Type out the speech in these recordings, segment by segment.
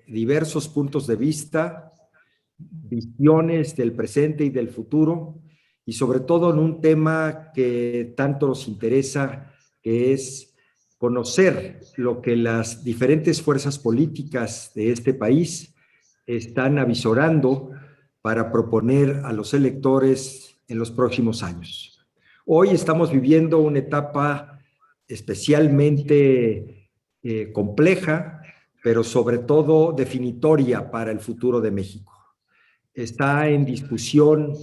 diversos puntos de vista, visiones del presente y del futuro, y sobre todo en un tema que tanto nos interesa, que es conocer lo que las diferentes fuerzas políticas de este país están avisorando para proponer a los electores en los próximos años. Hoy estamos viviendo una etapa especialmente compleja, pero sobre todo definitoria para el futuro de México. Está en discusión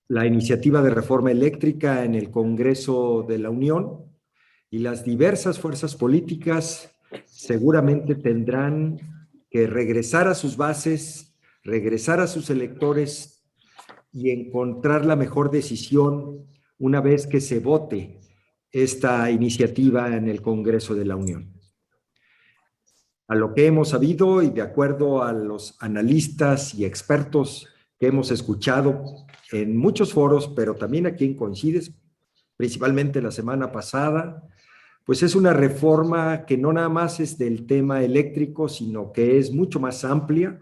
la iniciativa de reforma eléctrica en el Congreso de la Unión y las diversas fuerzas políticas seguramente tendrán que regresar a sus bases, regresar a sus electores y encontrar la mejor decisión una vez que se vote esta iniciativa en el Congreso de la Unión. A lo que hemos sabido y de acuerdo a los analistas y expertos que hemos escuchado en muchos foros, pero también aquí en Coincides, principalmente la semana pasada, pues es una reforma que no nada más es del tema eléctrico, sino que es mucho más amplia.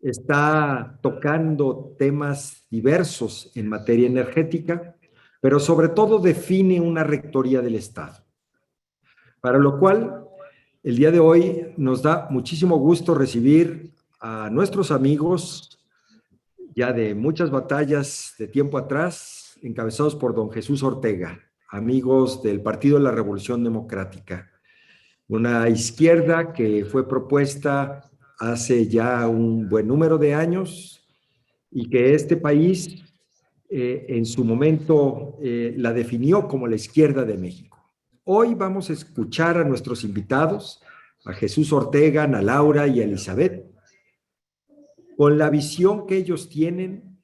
Está tocando temas diversos en materia energética, pero sobre todo define una rectoría del Estado. Para lo cual, el día de hoy nos da muchísimo gusto recibir a nuestros amigos ya de muchas batallas de tiempo atrás, encabezados por don Jesús Ortega, amigos del Partido de la Revolución Democrática, una izquierda que fue propuesta hace ya un buen número de años y que este país en su momento la definió como la izquierda de México. Hoy vamos a escuchar a nuestros invitados, a Jesús Ortega, Ana Laura y a Elizabeth, con la visión que ellos tienen,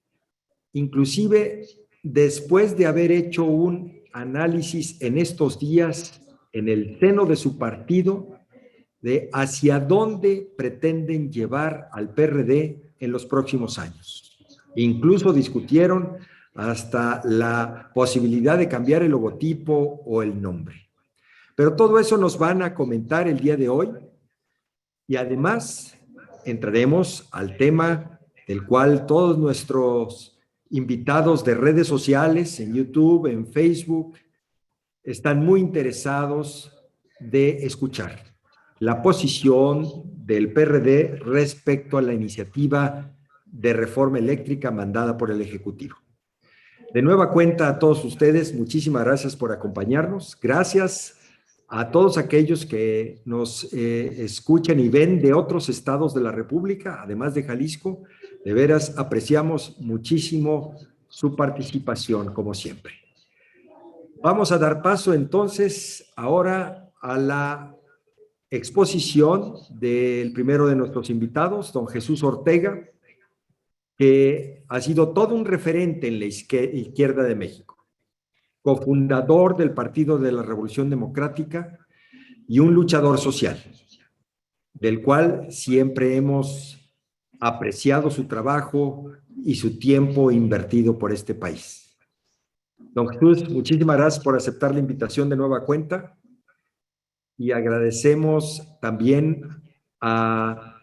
inclusive después de haber hecho un análisis en estos días en el seno de su partido de hacia dónde pretenden llevar al PRD en los próximos años. Incluso discutieron hasta la posibilidad de cambiar el logotipo o el nombre. Pero todo eso nos van a comentar el día de hoy y además entraremos al tema del cual todos nuestros invitados de redes sociales, en YouTube, en Facebook, están muy interesados de escuchar la posición del PRD respecto a la iniciativa de reforma eléctrica mandada por el Ejecutivo. De nueva cuenta a todos ustedes, muchísimas gracias por acompañarnos. Gracias a todos aquellos que nos escuchan y ven de otros estados de la República, además de Jalisco. De veras apreciamos muchísimo su participación, como siempre. Vamos a dar paso entonces ahora a la exposición del primero de nuestros invitados, don Jesús Ortega, que ha sido todo un referente en la izquierda de México, cofundador del Partido de la Revolución Democrática y un luchador social, del cual siempre hemos apreciado su trabajo y su tiempo invertido por este país. Don Jesús, muchísimas gracias por aceptar la invitación de nueva cuenta y agradecemos también a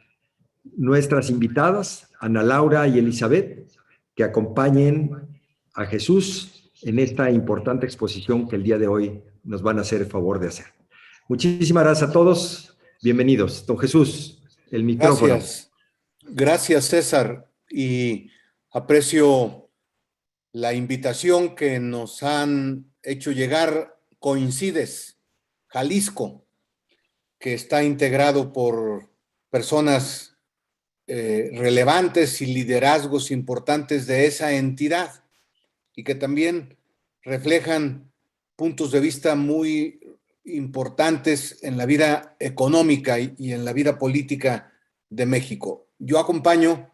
nuestras invitadas, Ana Laura y Elizabeth, que acompañen a Jesús en esta importante exposición que el día de hoy nos van a hacer el favor de hacer. Muchísimas gracias a todos. Bienvenidos. Don Jesús, el micrófono. Gracias. Gracias, César. Y aprecio la invitación que nos han hecho llegar Coincides, Jalisco, que está integrado por personas relevantes y liderazgos importantes de esa entidad y que también reflejan puntos de vista muy importantes en la vida económica y en la vida política de México. Yo acompaño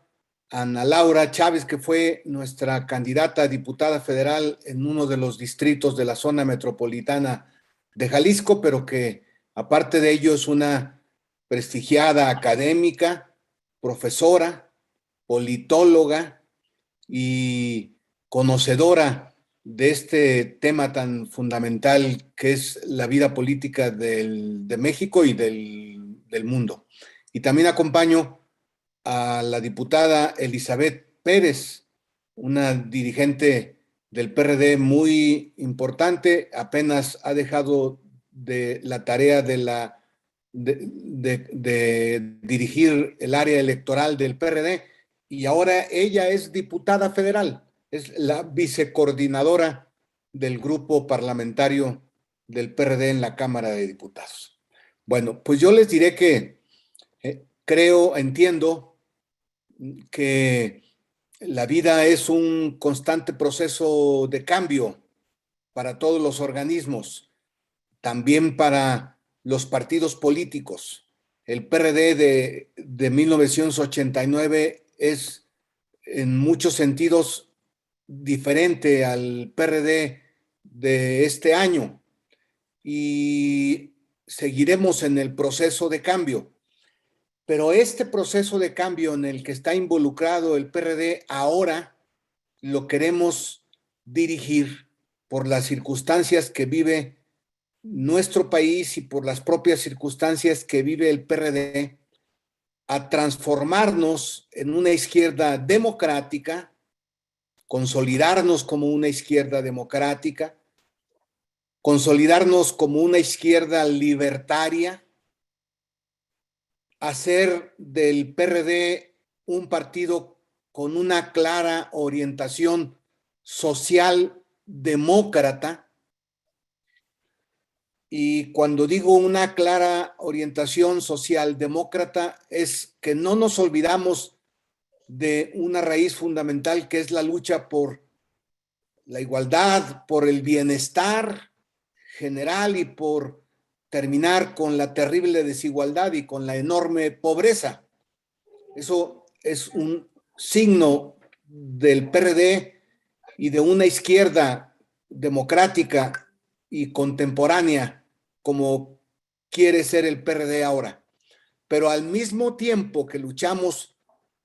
a Ana Laura Chávez, que fue nuestra candidata a diputada federal en uno de los distritos de la zona metropolitana de Jalisco, pero que aparte de ello es una prestigiada académica, profesora, politóloga y conocedora de este tema tan fundamental que es la vida política de México y del mundo. Y también acompaño a la diputada Elizabeth Pérez, una dirigente del PRD muy importante, apenas ha dejado de la tarea de dirigir el área electoral del PRD y ahora ella es diputada federal, es la vicecoordinadora del grupo parlamentario del PRD en la Cámara de Diputados. Bueno, pues yo les diré que creo, entiendo que la vida es un constante proceso de cambio para todos los organismos, también para los partidos políticos. El PRD de 1989 es en muchos sentidos diferente al PRD de este año y seguiremos en el proceso de cambio. Pero este proceso de cambio en el que está involucrado el PRD ahora lo queremos dirigir por las circunstancias que vive nuestro país y por las propias circunstancias que vive el PRD a transformarnos en una izquierda democrática, consolidarnos como una izquierda democrática, consolidarnos como una izquierda libertaria, hacer del PRD un partido con una clara orientación social demócrata. Y cuando digo una clara orientación social demócrata es que no nos olvidamos de una raíz fundamental que es la lucha por la igualdad, por el bienestar general y por terminar con la terrible desigualdad y con la enorme pobreza. Eso es un signo del PRD y de una izquierda democrática y contemporánea como quiere ser el PRD ahora. Pero al mismo tiempo que luchamos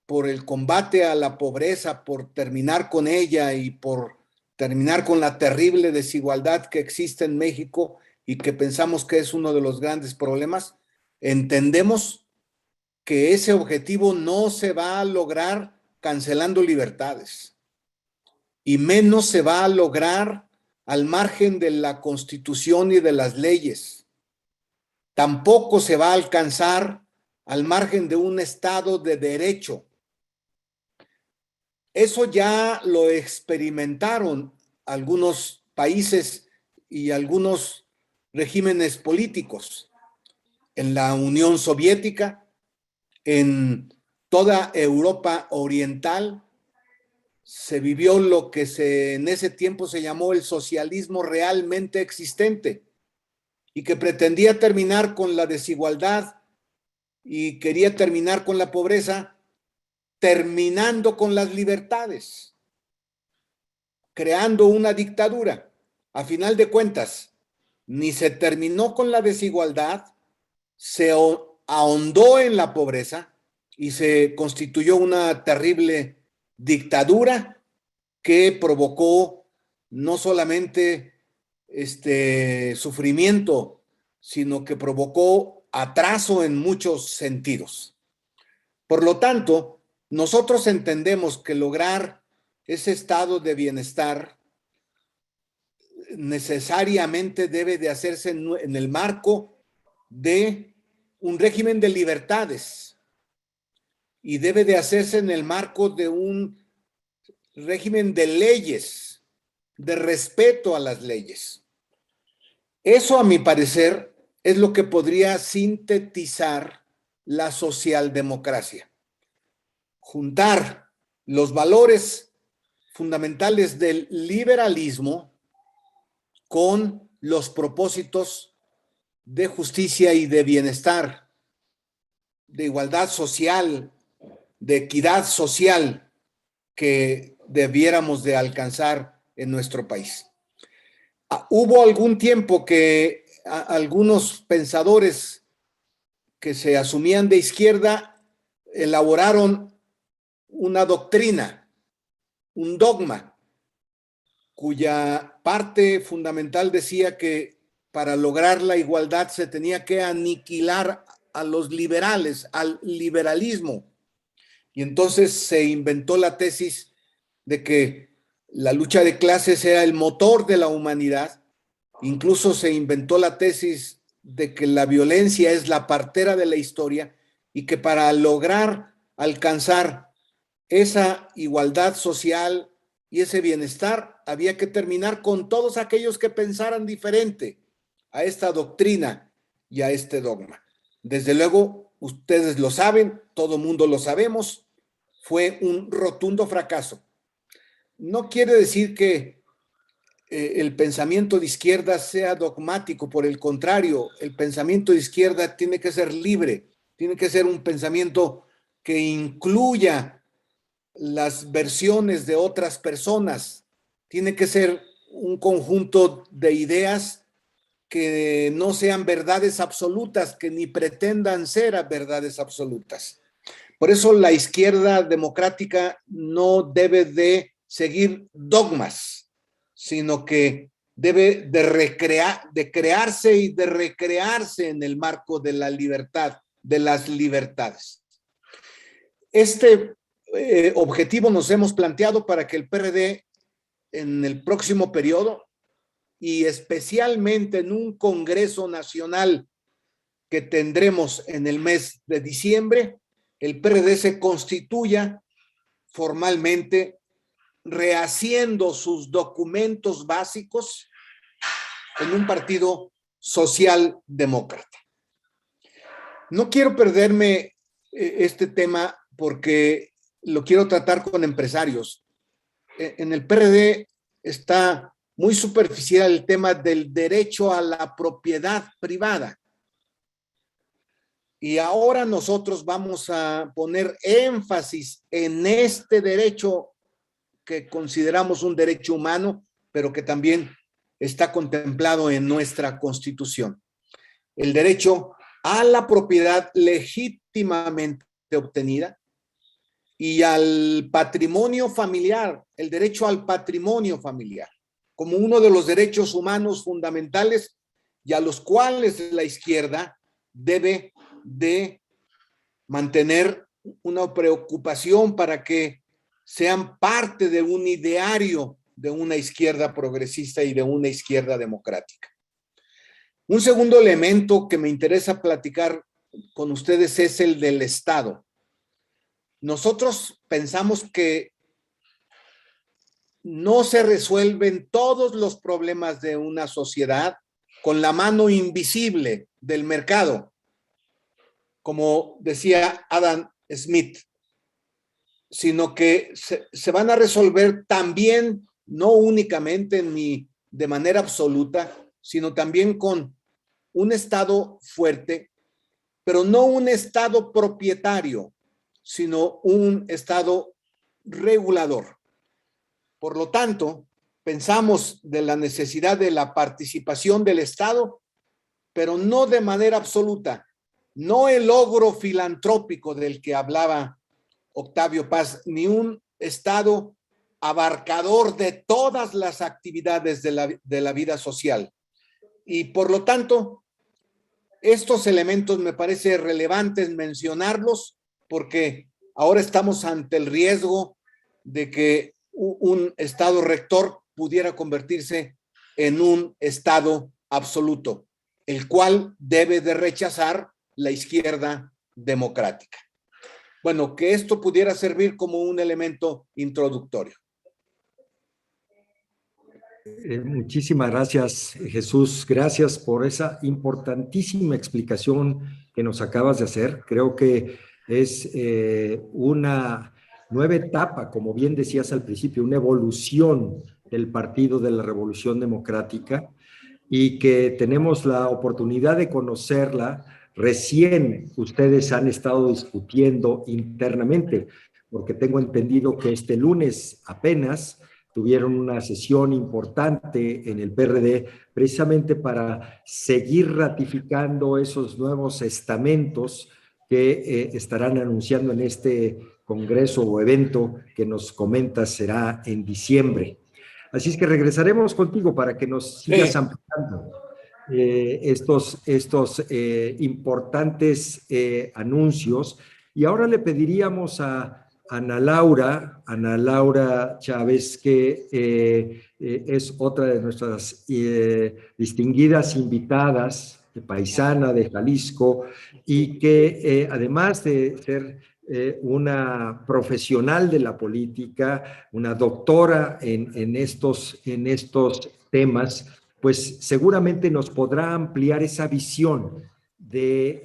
por el combate a la pobreza, por terminar con ella y por terminar con la terrible desigualdad que existe en México y que pensamos que es uno de los grandes problemas, entendemos que ese objetivo no se va a lograr cancelando libertades y menos se va a lograr al margen de la Constitución y de las leyes. Tampoco se va a alcanzar al margen de un Estado de derecho. Eso ya lo experimentaron algunos países y algunos regímenes políticos. En la Unión Soviética, en toda Europa Oriental, se vivió lo que en ese tiempo se llamó el socialismo realmente existente y que pretendía terminar con la desigualdad y quería terminar con la pobreza, terminando con las libertades, creando una dictadura. A final de cuentas, ni se terminó con la desigualdad, se ahondó en la pobreza y se constituyó una terrible dictadura que provocó no solamente sufrimiento, sino que provocó atraso en muchos sentidos. Por lo tanto, nosotros entendemos que lograr ese estado de bienestar necesariamente debe de hacerse en el marco de un régimen de libertades y debe de hacerse en el marco de un régimen de leyes, de respeto a las leyes. Eso, a mi parecer, es lo que podría sintetizar la socialdemocracia. Juntar los valores fundamentales del liberalismo con los propósitos de justicia y de bienestar, de igualdad social, de equidad social que debiéramos de alcanzar en nuestro país. Hubo algún tiempo que algunos pensadores que se asumían de izquierda elaboraron una doctrina, un dogma, cuya parte fundamental decía que para lograr la igualdad se tenía que aniquilar a los liberales, al liberalismo. Y entonces se inventó la tesis de que la lucha de clases era el motor de la humanidad. Incluso se inventó la tesis de que la violencia es la partera de la historia y que para lograr alcanzar esa igualdad social y ese bienestar había que terminar con todos aquellos que pensaran diferente a esta doctrina y a este dogma. Desde luego, ustedes lo saben, todo mundo lo sabemos, fue un rotundo fracaso. No quiere decir que el pensamiento de izquierda sea dogmático, por el contrario, el pensamiento de izquierda tiene que ser libre, tiene que ser un pensamiento que incluya las versiones de otras personas, tiene que ser un conjunto de ideas que no sean verdades absolutas, que ni pretendan ser verdades absolutas. Por eso la izquierda democrática no debe de seguir dogmas, sino que debe de crearse y de recrearse en el marco de la libertad, de las libertades. Este objetivo nos hemos planteado para que el PRD en el próximo periodo y especialmente en un Congreso Nacional que tendremos en el mes de diciembre, el PRD se constituya formalmente rehaciendo sus documentos básicos en un partido socialdemócrata. No quiero perderme este tema porque lo quiero tratar con empresarios. En el PRD está muy superficial el tema del derecho a la propiedad privada. Y ahora nosotros vamos a poner énfasis en este derecho que consideramos un derecho humano, pero que también está contemplado en nuestra Constitución. El derecho a la propiedad legítimamente obtenida y al patrimonio familiar, el derecho al patrimonio familiar, como uno de los derechos humanos fundamentales y a los cuales la izquierda debe de mantener una preocupación para que sean parte de un ideario de una izquierda progresista y de una izquierda democrática. Un segundo elemento que me interesa platicar con ustedes es el del Estado. Nosotros pensamos que no se resuelven todos los problemas de una sociedad con la mano invisible del mercado, como decía Adam Smith, sino que se van a resolver también, no únicamente ni de manera absoluta, sino también con un Estado fuerte, pero no un Estado propietario, sino un Estado regulador. Por lo tanto, pensamos de la necesidad de la participación del Estado, pero no de manera absoluta, no el logro filantrópico del que hablaba Octavio Paz, ni un Estado abarcador de todas las actividades de la vida social. Y por lo tanto, estos elementos me parece relevantes mencionarlos porque ahora estamos ante el riesgo de que un Estado rector pudiera convertirse en un Estado absoluto, el cual debe de rechazar la izquierda democrática. Bueno, que esto pudiera servir como un elemento introductorio. Muchísimas gracias, Jesús. Gracias por esa importantísima explicación que nos acabas de hacer. Creo que es una nueva etapa, como bien decías al principio, una evolución del Partido de la Revolución Democrática y que tenemos la oportunidad de conocerla. Recién ustedes han estado discutiendo internamente, porque tengo entendido que este lunes apenas tuvieron una sesión importante en el PRD precisamente para seguir ratificando esos nuevos estamentos que estarán anunciando en este congreso o evento que nos comentas será en diciembre. Así es que regresaremos contigo para que nos sigas ampliando estos importantes anuncios. Y ahora le pediríamos a Ana Laura Chávez, que es otra de nuestras distinguidas invitadas, paisana de Jalisco, y que además de ser una profesional de la política, una doctora en estos temas, pues seguramente nos podrá ampliar esa visión de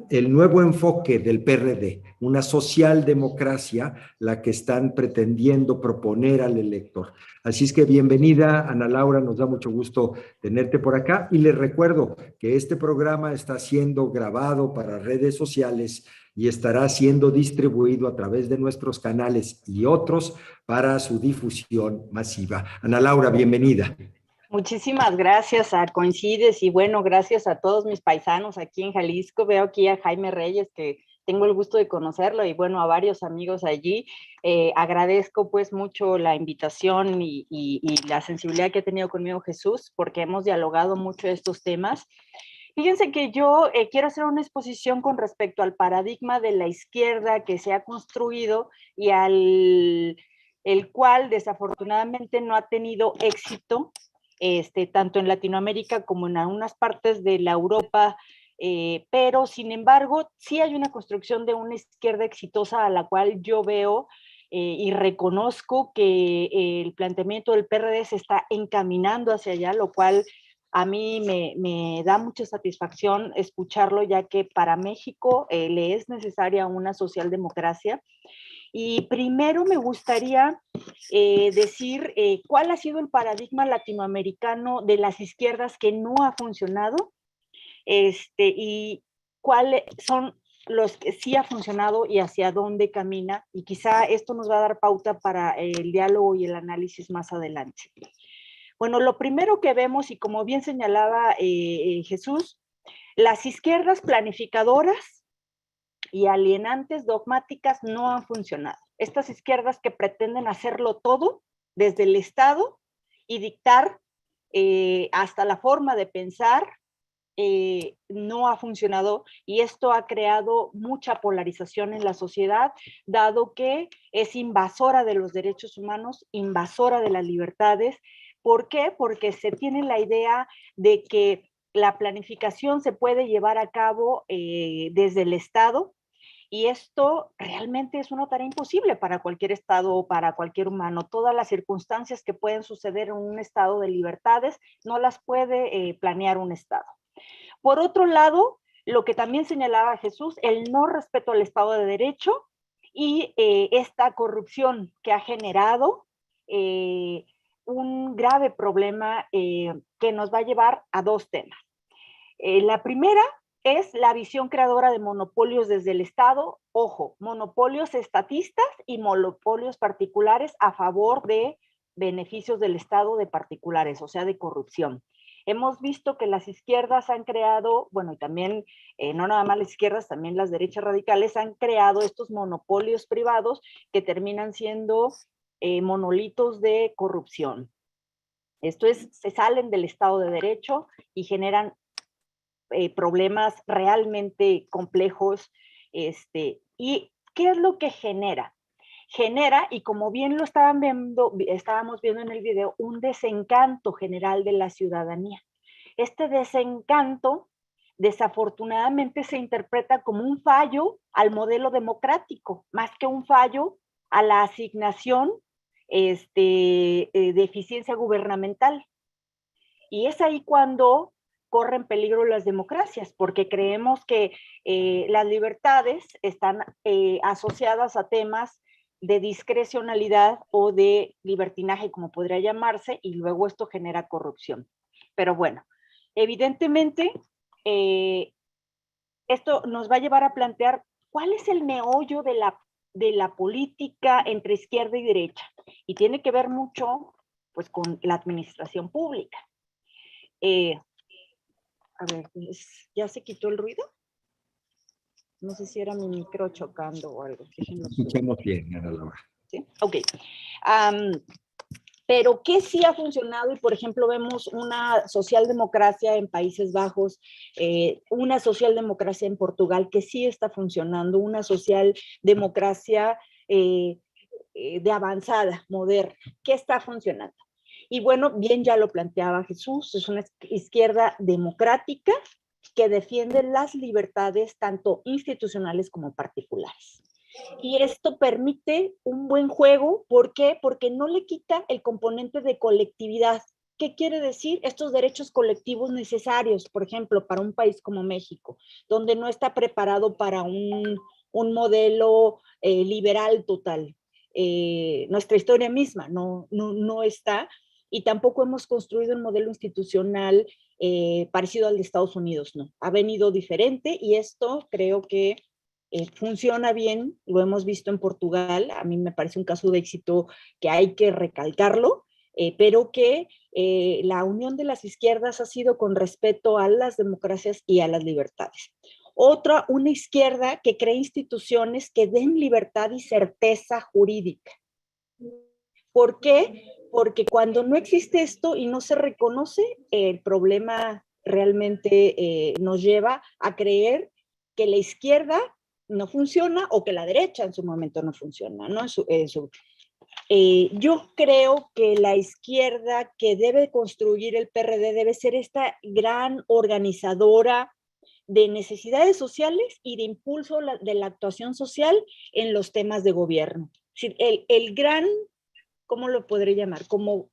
el nuevo enfoque del PRD, una socialdemocracia, la que están pretendiendo proponer al elector. Así es que bienvenida, Ana Laura, nos da mucho gusto tenerte por acá y les recuerdo que este programa está siendo grabado para redes sociales y estará siendo distribuido a través de nuestros canales y otros para su difusión masiva. Ana Laura, bienvenida. Muchísimas gracias a Coincides y bueno, gracias a todos mis paisanos aquí en Jalisco. Veo aquí a Jaime Reyes, que tengo el gusto de conocerlo, y bueno, a varios amigos allí. Agradezco pues mucho la invitación y la sensibilidad que ha tenido conmigo Jesús, porque hemos dialogado mucho de estos temas. Fíjense que yo quiero hacer una exposición con respecto al paradigma de la izquierda que se ha construido y el cual desafortunadamente no ha tenido éxito, tanto en Latinoamérica como en algunas partes de la Europa, pero sin embargo sí hay una construcción de una izquierda exitosa a la cual yo veo y reconozco que el planteamiento del PRD se está encaminando hacia allá, lo cual a mí me da mucha satisfacción escucharlo, ya que para México le es necesaria una socialdemocracia. Y primero me gustaría decir cuál ha sido el paradigma latinoamericano de las izquierdas que no ha funcionado, y cuáles son los que sí ha funcionado y hacia dónde camina, y quizá esto nos va a dar pauta para el diálogo y el análisis más adelante. Bueno, lo primero que vemos, y como bien señalaba Jesús, las izquierdas planificadoras y alienantes dogmáticas no han funcionado. Estas izquierdas que pretenden hacerlo todo desde el Estado y dictar hasta la forma de pensar, no ha funcionado, y esto ha creado mucha polarización en la sociedad, dado que es invasora de los derechos humanos, invasora de las libertades. ¿Por qué? Porque se tiene la idea de que la planificación se puede llevar a cabo desde el Estado, y esto realmente es una tarea imposible para cualquier Estado o para cualquier humano. Todas las circunstancias que pueden suceder en un estado de libertades no las puede planear un Estado. Por otro lado, lo que también señalaba Jesús, el no respeto al Estado de Derecho y esta corrupción que ha generado un grave problema que nos va a llevar a dos temas. La primera es la visión creadora de monopolios desde el Estado. Ojo, monopolios estatistas y monopolios particulares a favor de beneficios del Estado de particulares, o sea, de corrupción. Hemos visto que las izquierdas han creado, bueno, y también, no nada más las izquierdas, también las derechas radicales han creado estos monopolios privados que terminan siendo monolitos de corrupción. Esto es, se salen del Estado de Derecho y generan problemas realmente complejos. ¿Y qué es lo que genera? Genera, y como bien lo estábamos viendo en el video, un desencanto general de la ciudadanía. Este desencanto desafortunadamente se interpreta como un fallo al modelo democrático, más que un fallo a la asignación de eficiencia gubernamental. Y es ahí cuando corren peligro las democracias, porque creemos que las libertades están asociadas a temas de discrecionalidad o de libertinaje, como podría llamarse, y luego esto genera corrupción. Pero bueno, evidentemente, esto nos va a llevar a plantear cuál es el meollo de la política entre izquierda y derecha, y tiene que ver mucho pues, con la administración pública. A ver, ¿ya se quitó el ruido? No sé si era mi micro chocando o algo. Escuchamos bien, Ana Laura. ¿Sí? Ok. Pero ¿qué sí ha funcionado? Y por ejemplo vemos una socialdemocracia en Países Bajos, una socialdemocracia en Portugal que sí está funcionando, una socialdemocracia de avanzada, moderna, que está funcionando. Y bueno, bien ya lo planteaba Jesús, es una izquierda democrática que defiende las libertades tanto institucionales como particulares. Y esto permite un buen juego, ¿por qué? Porque no le quita el componente de colectividad. ¿Qué quiere decir? Estos derechos colectivos necesarios, por ejemplo, para un país como México, donde no está preparado para un modelo liberal total. Nuestra historia misma no está, y tampoco hemos construido un modelo institucional parecido al de Estados Unidos, no. Ha venido diferente y esto creo que funciona bien, lo hemos visto en Portugal, a mí me parece un caso de éxito que hay que recalcarlo, pero que la unión de las izquierdas ha sido con respeto a las democracias y a las libertades. Otra, una izquierda que cree instituciones que den libertad y certeza jurídica. ¿Por qué? Porque cuando no existe esto y no se reconoce, el problema realmente nos lleva a creer que la izquierda no funciona o que la derecha en su momento no funciona, ¿no? Yo creo que la izquierda que debe construir el PRD debe ser esta gran organizadora de necesidades sociales y de impulso de la actuación social en los temas de gobierno. El gran, ¿cómo lo podré llamar? Como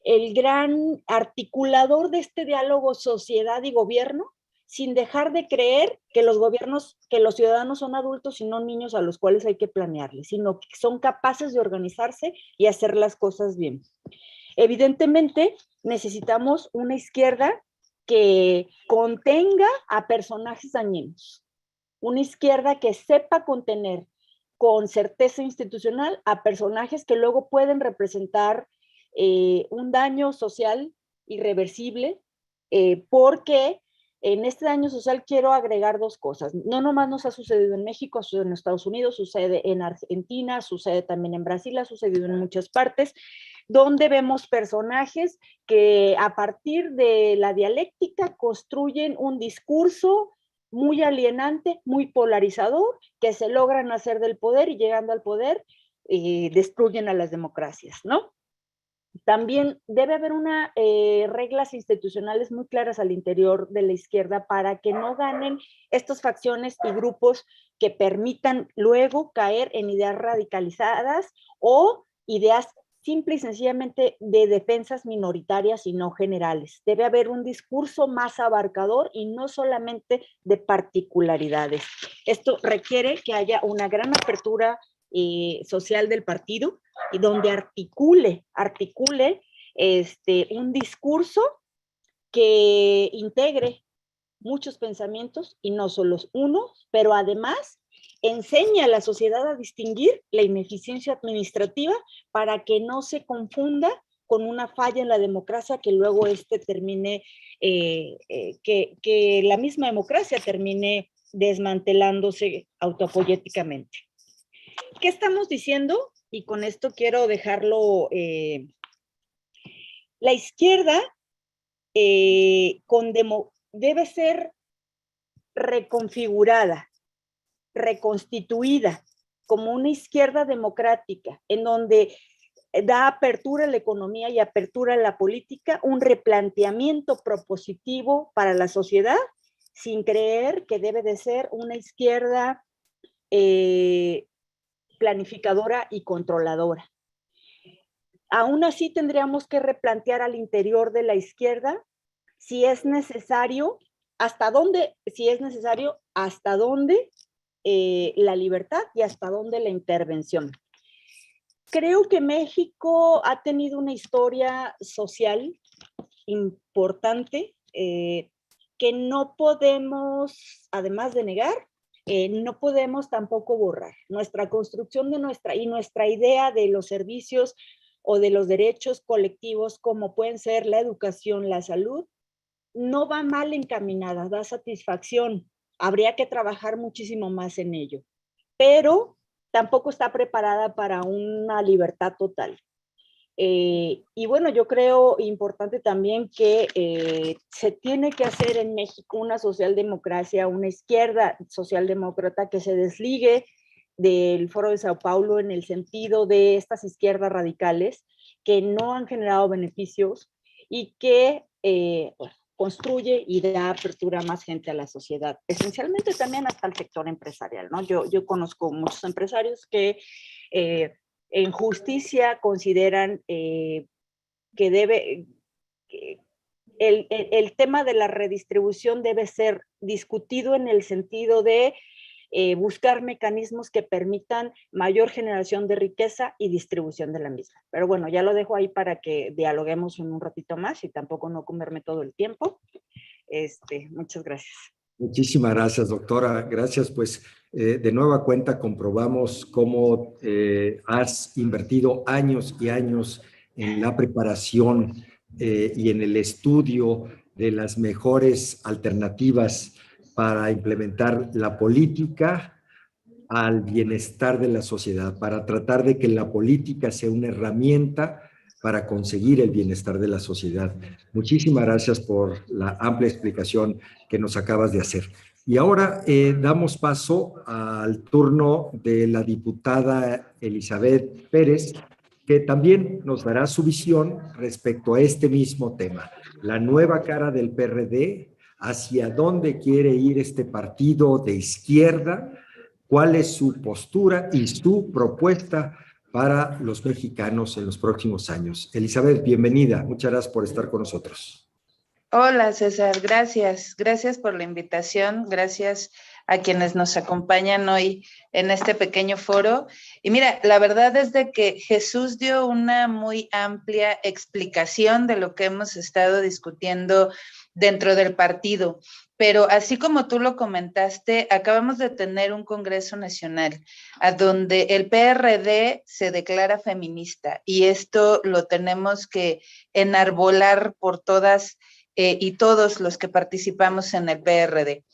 el gran articulador de este diálogo sociedad y gobierno, sin dejar de creer que los gobiernos, que los ciudadanos son adultos y no niños a los cuales hay que planearles, sino que son capaces de organizarse y hacer las cosas bien. Evidentemente, necesitamos una izquierda que contenga a personajes dañinos, una izquierda que sepa contener con certeza institucional a personajes que luego pueden representar un daño social irreversible, porque en este daño social quiero agregar dos cosas. No nomás nos ha sucedido en México, sucede en Estados Unidos, sucede en Argentina, sucede también en Brasil, ha sucedido en muchas partes, donde vemos personajes que a partir de la dialéctica construyen un discurso muy alienante, muy polarizador, que se logran hacer del poder y llegando al poder destruyen a las democracias, ¿no? También debe haber reglas institucionales muy claras al interior de la izquierda para que no ganen estas facciones y grupos que permitan luego caer en ideas radicalizadas o ideas simple y sencillamente de defensas minoritarias y no generales. Debe haber un discurso más abarcador y no solamente de particularidades. Esto requiere que haya una gran apertura social del partido y donde articule un discurso que integre muchos pensamientos y no solo unos, pero además enseña a la sociedad a distinguir la ineficiencia administrativa para que no se confunda con una falla en la democracia que luego termine, que la misma democracia termine desmantelándose autoapolléticamente. ¿Qué estamos diciendo? Y con esto quiero dejarlo, la izquierda debe ser reconfigurada, reconstituida como una izquierda democrática, en donde da apertura a la economía y apertura a la política, un replanteamiento propositivo para la sociedad, sin creer que debe de ser una izquierda planificadora y controladora. Aún así tendríamos que replantear al interior de la izquierda si es necesario, hasta dónde la libertad y hasta dónde la intervención. Creo que México ha tenido una historia social importante que no podemos, además de negar, no podemos tampoco borrar. Nuestra construcción de nuestra idea de los servicios o de los derechos colectivos, como pueden ser la educación, la salud, no va mal encaminada, da satisfacción. Habría que trabajar muchísimo más en ello, pero tampoco está preparada para una libertad total. Y bueno, yo creo importante también que se tiene que hacer en México una socialdemocracia, una izquierda socialdemócrata que se desligue del Foro de Sao Paulo en el sentido de estas izquierdas radicales que no han generado beneficios y que bueno, construye y da apertura a más gente a la sociedad, esencialmente también hasta el sector empresarial, ¿no? Yo conozco muchos empresarios que en justicia consideran que debe, que el tema de la redistribución debe ser discutido en el sentido de buscar mecanismos que permitan mayor generación de riqueza y distribución de la misma. Pero bueno, ya lo dejo ahí para que dialoguemos en un ratito más y tampoco no comerme todo el tiempo. Muchas gracias. Muchísimas gracias, doctora. Gracias, pues de nueva cuenta comprobamos cómo has invertido años y años en la preparación y en el estudio de las mejores alternativas para implementar la política al bienestar de la sociedad, para tratar de que la política sea una herramienta para conseguir el bienestar de la sociedad. Muchísimas gracias por la amplia explicación que nos acabas de hacer. Y ahora damos paso al turno de la diputada Elizabeth Pérez, que también nos dará su visión respecto a este mismo tema, la nueva cara del PRD, hacia dónde quiere ir este partido de izquierda, cuál es su postura y su propuesta para los mexicanos en los próximos años. Elizabeth, bienvenida. Muchas gracias por estar con nosotros. Hola César, gracias. Gracias por la invitación. Gracias a quienes nos acompañan hoy en este pequeño foro. Y mira, la verdad es de que Jesús dio una muy amplia explicación de lo que hemos estado discutiendo dentro del partido. Pero así como tú lo comentaste, acabamos de tener un Congreso Nacional a donde el PRD se declara feminista y esto lo tenemos que enarbolar por todas y todos los que participamos en el PRD.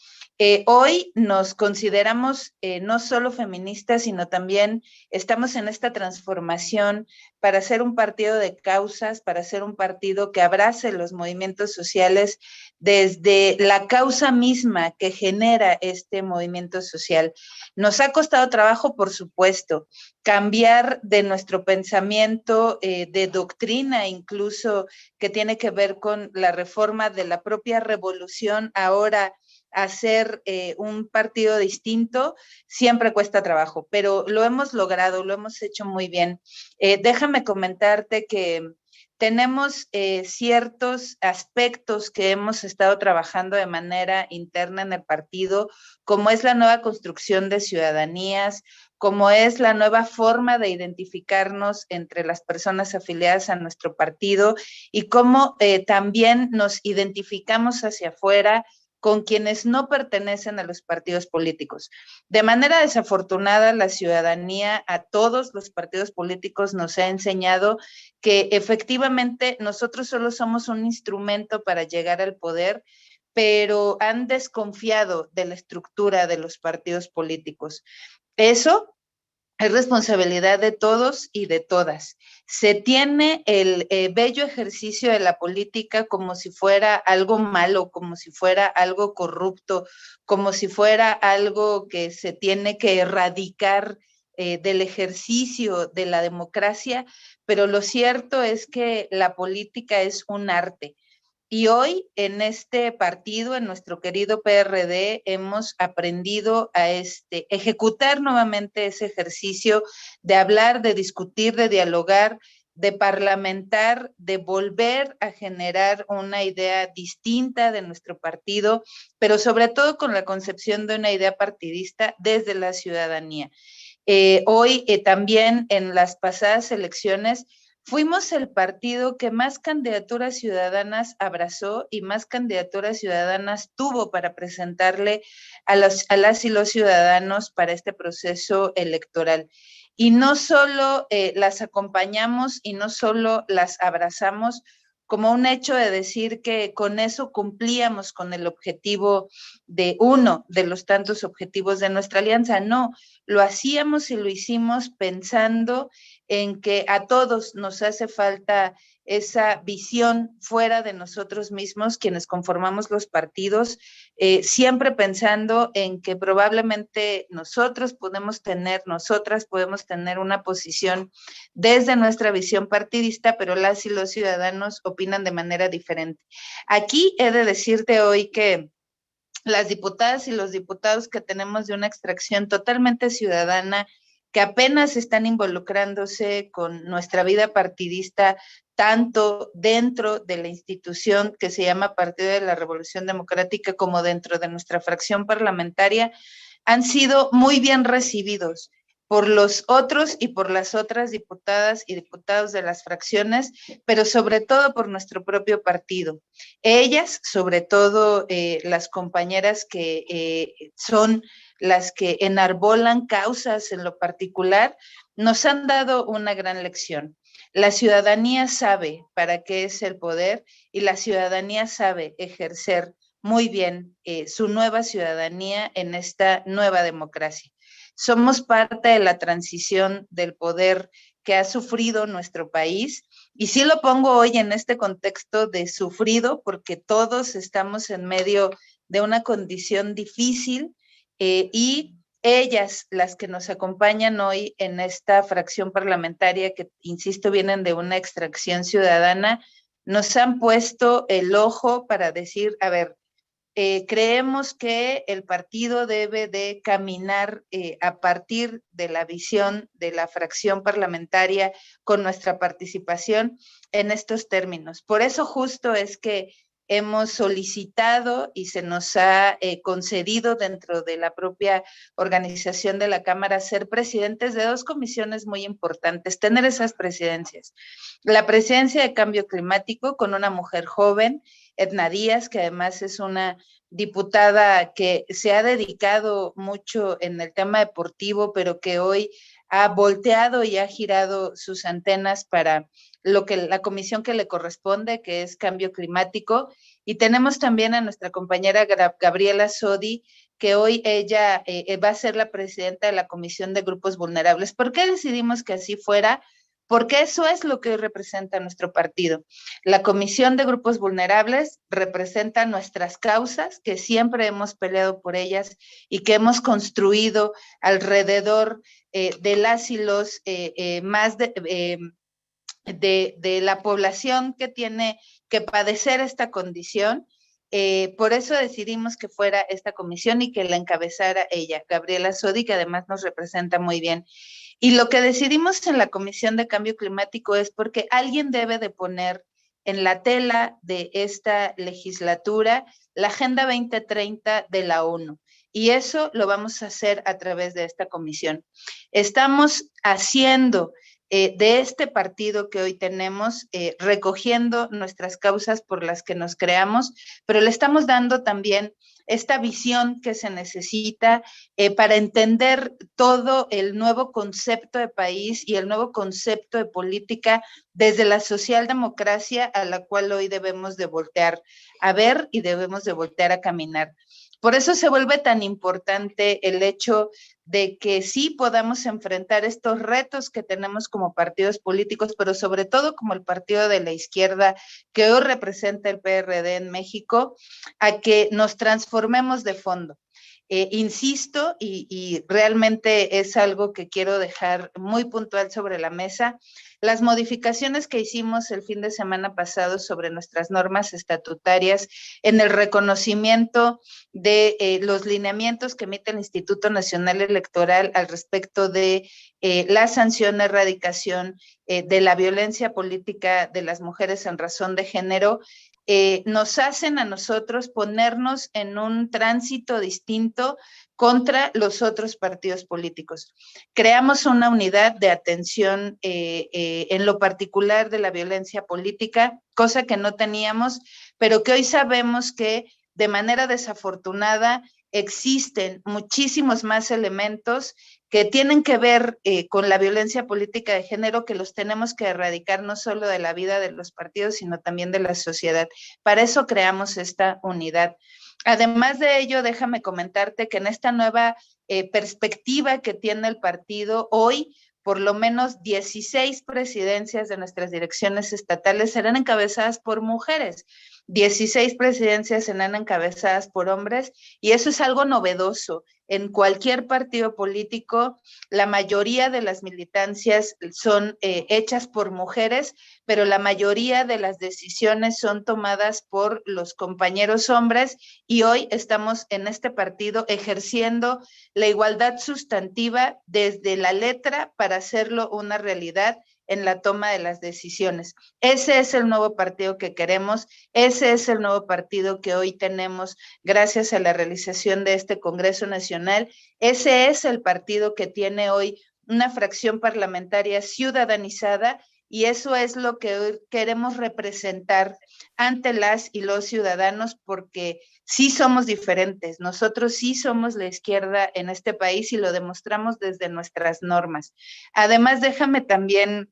Hoy nos consideramos no solo feministas, sino también estamos en esta transformación para ser un partido de causas, para ser un partido que abrace los movimientos sociales desde la causa misma que genera este movimiento social. Nos ha costado trabajo, por supuesto, cambiar de nuestro pensamiento de doctrina, incluso que tiene que ver con la reforma de la propia revolución, ahora hacer un partido distinto, siempre cuesta trabajo, pero lo hemos logrado, lo hemos hecho muy bien. Déjame comentarte que tenemos ciertos aspectos que hemos estado trabajando de manera interna en el partido, como es la nueva construcción de ciudadanías, como es la nueva forma de identificarnos entre las personas afiliadas a nuestro partido y cómo también nos identificamos hacia afuera con quienes no pertenecen a los partidos políticos. De manera desafortunada, la ciudadanía a todos los partidos políticos nos ha enseñado que efectivamente nosotros solo somos un instrumento para llegar al poder, pero han desconfiado de la estructura de los partidos políticos. Eso es responsabilidad de todos y de todas. Se tiene el bello ejercicio de la política como si fuera algo malo, como si fuera algo corrupto, como si fuera algo que se tiene que erradicar del ejercicio de la democracia, pero lo cierto es que la política es un arte. Y hoy en este partido, en nuestro querido PRD, hemos aprendido a ejecutar nuevamente ese ejercicio de hablar, de discutir, de dialogar, de parlamentar, de volver a generar una idea distinta de nuestro partido, pero sobre todo con la concepción de una idea partidista desde la ciudadanía. Hoy también en las pasadas elecciones fuimos el partido que más candidaturas ciudadanas abrazó y más candidaturas ciudadanas tuvo para presentarle a las y los ciudadanos para este proceso electoral. Y no solo las acompañamos y no solo las abrazamos, como un hecho de decir que con eso cumplíamos con el objetivo de uno de los tantos objetivos de nuestra alianza. No, lo hacíamos y lo hicimos pensando en que a todos nos hace falta esa visión fuera de nosotros mismos, quienes conformamos los partidos, siempre pensando en que probablemente nosotras podemos tener una posición desde nuestra visión partidista, pero las y los ciudadanos opinan de manera diferente. Aquí he de decirte hoy que las diputadas y los diputados que tenemos de una extracción totalmente ciudadana, que apenas están involucrándose con nuestra vida partidista, tanto dentro de la institución que se llama Partido de la Revolución Democrática como dentro de nuestra fracción parlamentaria, han sido muy bien recibidos por los otros y por las otras diputadas y diputados de las fracciones, pero sobre todo por nuestro propio partido. Ellas, sobre todo las compañeras que son las que enarbolan causas en lo particular, nos han dado una gran lección. La ciudadanía sabe para qué es el poder y la ciudadanía sabe ejercer muy bien su nueva ciudadanía en esta nueva democracia. Somos parte de la transición del poder que ha sufrido nuestro país, y sí lo pongo hoy en este contexto de sufrido, porque todos estamos en medio de una condición difícil, y ellas, las que nos acompañan hoy en esta fracción parlamentaria, que insisto, vienen de una extracción ciudadana, nos han puesto el ojo para decir, a ver, creemos que el partido debe de caminar a partir de la visión de la fracción parlamentaria con nuestra participación en estos términos. Por eso justo es que hemos solicitado y se nos ha concedido dentro de la propia organización de la Cámara ser presidentes de dos comisiones muy importantes, tener esas presidencias. La presidencia de Cambio Climático con una mujer joven, Edna Díaz, que además es una diputada que se ha dedicado mucho en el tema deportivo, pero que hoy ha volteado y ha girado sus antenas para lo que la comisión que le corresponde, que es Cambio Climático. Y tenemos también a nuestra compañera Gabriela Sodi, que hoy ella va a ser la presidenta de la Comisión de Grupos Vulnerables. ¿Por qué decidimos que así fuera? Porque eso es lo que representa nuestro partido. La Comisión de Grupos Vulnerables representa nuestras causas, que siempre hemos peleado por ellas y que hemos construido alrededor de las y los más de la población que tiene que padecer esta condición. Por eso decidimos que fuera esta comisión y que la encabezara ella, Gabriela Sodi, que además nos representa muy bien. Y lo que decidimos en la Comisión de Cambio Climático es porque alguien debe de poner en la tela de esta legislatura la Agenda 2030 de la ONU. Y eso lo vamos a hacer a través de esta comisión. Estamos haciendo de este partido que hoy tenemos, recogiendo nuestras causas por las que nos creamos, pero le estamos dando también esta visión que se necesita para entender todo el nuevo concepto de país y el nuevo concepto de política desde la socialdemocracia a la cual hoy debemos de voltear a ver y debemos de voltear a caminar. Por eso se vuelve tan importante el hecho de que sí podamos enfrentar estos retos que tenemos como partidos políticos, pero sobre todo como el partido de la izquierda que hoy representa el PRD en México, a que nos transformemos de fondo. Insisto, y realmente es algo que quiero dejar muy puntual sobre la mesa, las modificaciones que hicimos el fin de semana pasado sobre nuestras normas estatutarias en el reconocimiento de los lineamientos que emite el Instituto Nacional Electoral al respecto de la sanción, erradicación de la violencia política de las mujeres en razón de género, nos hacen a nosotros ponernos en un tránsito distinto contra los otros partidos políticos. Creamos una unidad de atención en lo particular de la violencia política, cosa que no teníamos, pero que hoy sabemos que de manera desafortunada existen muchísimos más elementos que tienen que ver con la violencia política de género, que los tenemos que erradicar no solo de la vida de los partidos, sino también de la sociedad. Para eso creamos esta unidad. Además de ello, déjame comentarte que en esta nueva perspectiva que tiene el partido hoy, por lo menos 16 presidencias de nuestras direcciones estatales serán encabezadas por mujeres, 16 presidencias serán encabezadas por hombres, y eso es algo novedoso. En cualquier partido político, la mayoría de las militancias son hechas por mujeres, pero la mayoría de las decisiones son tomadas por los compañeros hombres, y hoy estamos en este partido ejerciendo la igualdad sustantiva desde la letra para hacerlo una realidad en la toma de las decisiones. Ese es el nuevo partido que queremos, ese es el nuevo partido que hoy tenemos gracias a la realización de este Congreso Nacional, ese es el partido que tiene hoy una fracción parlamentaria ciudadanizada, y eso es lo que hoy queremos representar ante las y los ciudadanos, porque sí somos diferentes, nosotros sí somos la izquierda en este país y lo demostramos desde nuestras normas. Además, déjame también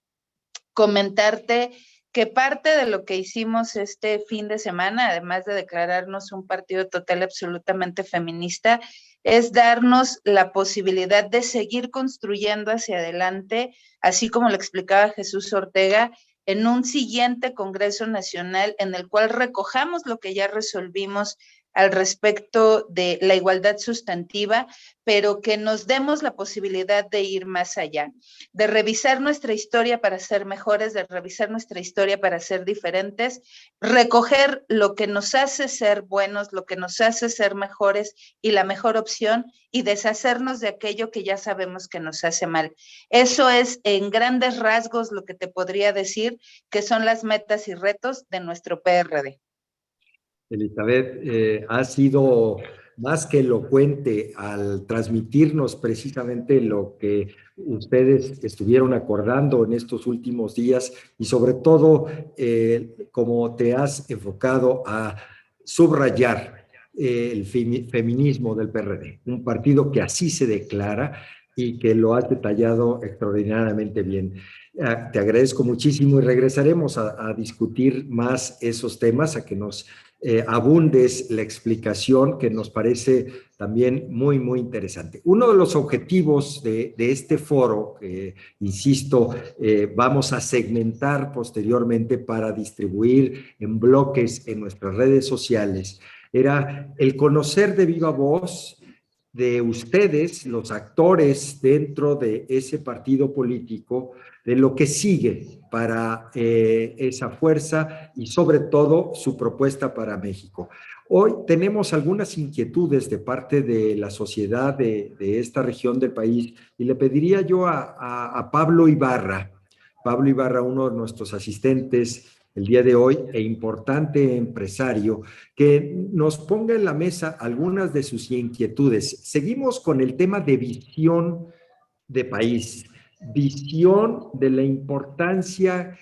comentarte que parte de lo que hicimos este fin de semana, además de declararnos un partido total absolutamente feminista, es darnos la posibilidad de seguir construyendo hacia adelante, así como lo explicaba Jesús Ortega, en un siguiente Congreso Nacional en el cual recojamos lo que ya resolvimos al respecto de la igualdad sustantiva, pero que nos demos la posibilidad de ir más allá, de revisar nuestra historia para ser mejores, de revisar nuestra historia para ser diferentes, recoger lo que nos hace ser buenos, lo que nos hace ser mejores y la mejor opción, y deshacernos de aquello que ya sabemos que nos hace mal. Eso es en grandes rasgos lo que te podría decir que son las metas y retos de nuestro PRD. Elizabeth, ha sido más que elocuente al transmitirnos precisamente lo que ustedes estuvieron acordando en estos últimos días, y sobre todo cómo te has enfocado a subrayar el feminismo del PRD, un partido que así se declara y que lo has detallado extraordinariamente bien. Te agradezco muchísimo y regresaremos a discutir más esos temas, a que nos abundes la explicación, que nos parece también muy, muy interesante. Uno de los objetivos de este foro, insisto, vamos a segmentar posteriormente para distribuir en bloques en nuestras redes sociales, era el conocer de viva voz de ustedes, los actores dentro de ese partido político, de lo que sigue para esa fuerza y sobre todo su propuesta para México. Hoy tenemos algunas inquietudes de parte de la sociedad de esta región del país, y le pediría yo a Pablo Ibarra, uno de nuestros asistentes el día de hoy e importante empresario, que nos ponga en la mesa algunas de sus inquietudes. Seguimos con el tema de visión de país, visión de la importancia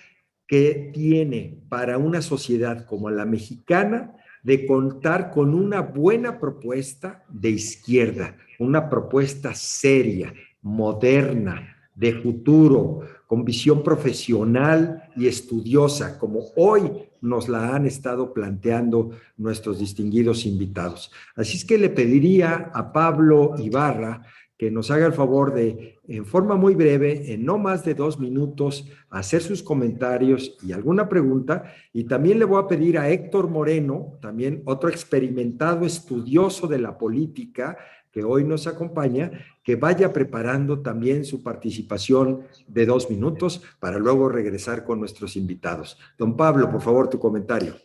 que tiene para una sociedad como la mexicana de contar con una buena propuesta de izquierda, una propuesta seria, moderna, de futuro, con visión profesional y estudiosa, como hoy nos la han estado planteando nuestros distinguidos invitados. Así es que le pediría a Pablo Ibarra que nos haga el favor de, en forma muy breve, en no más de 2 minutos, hacer sus comentarios y alguna pregunta. Y también le voy a pedir a Héctor Moreno, también otro experimentado estudioso de la política, que hoy nos acompaña, que vaya preparando también su participación de 2 minutos para luego regresar con nuestros invitados. Don Pablo, por favor, tu comentario.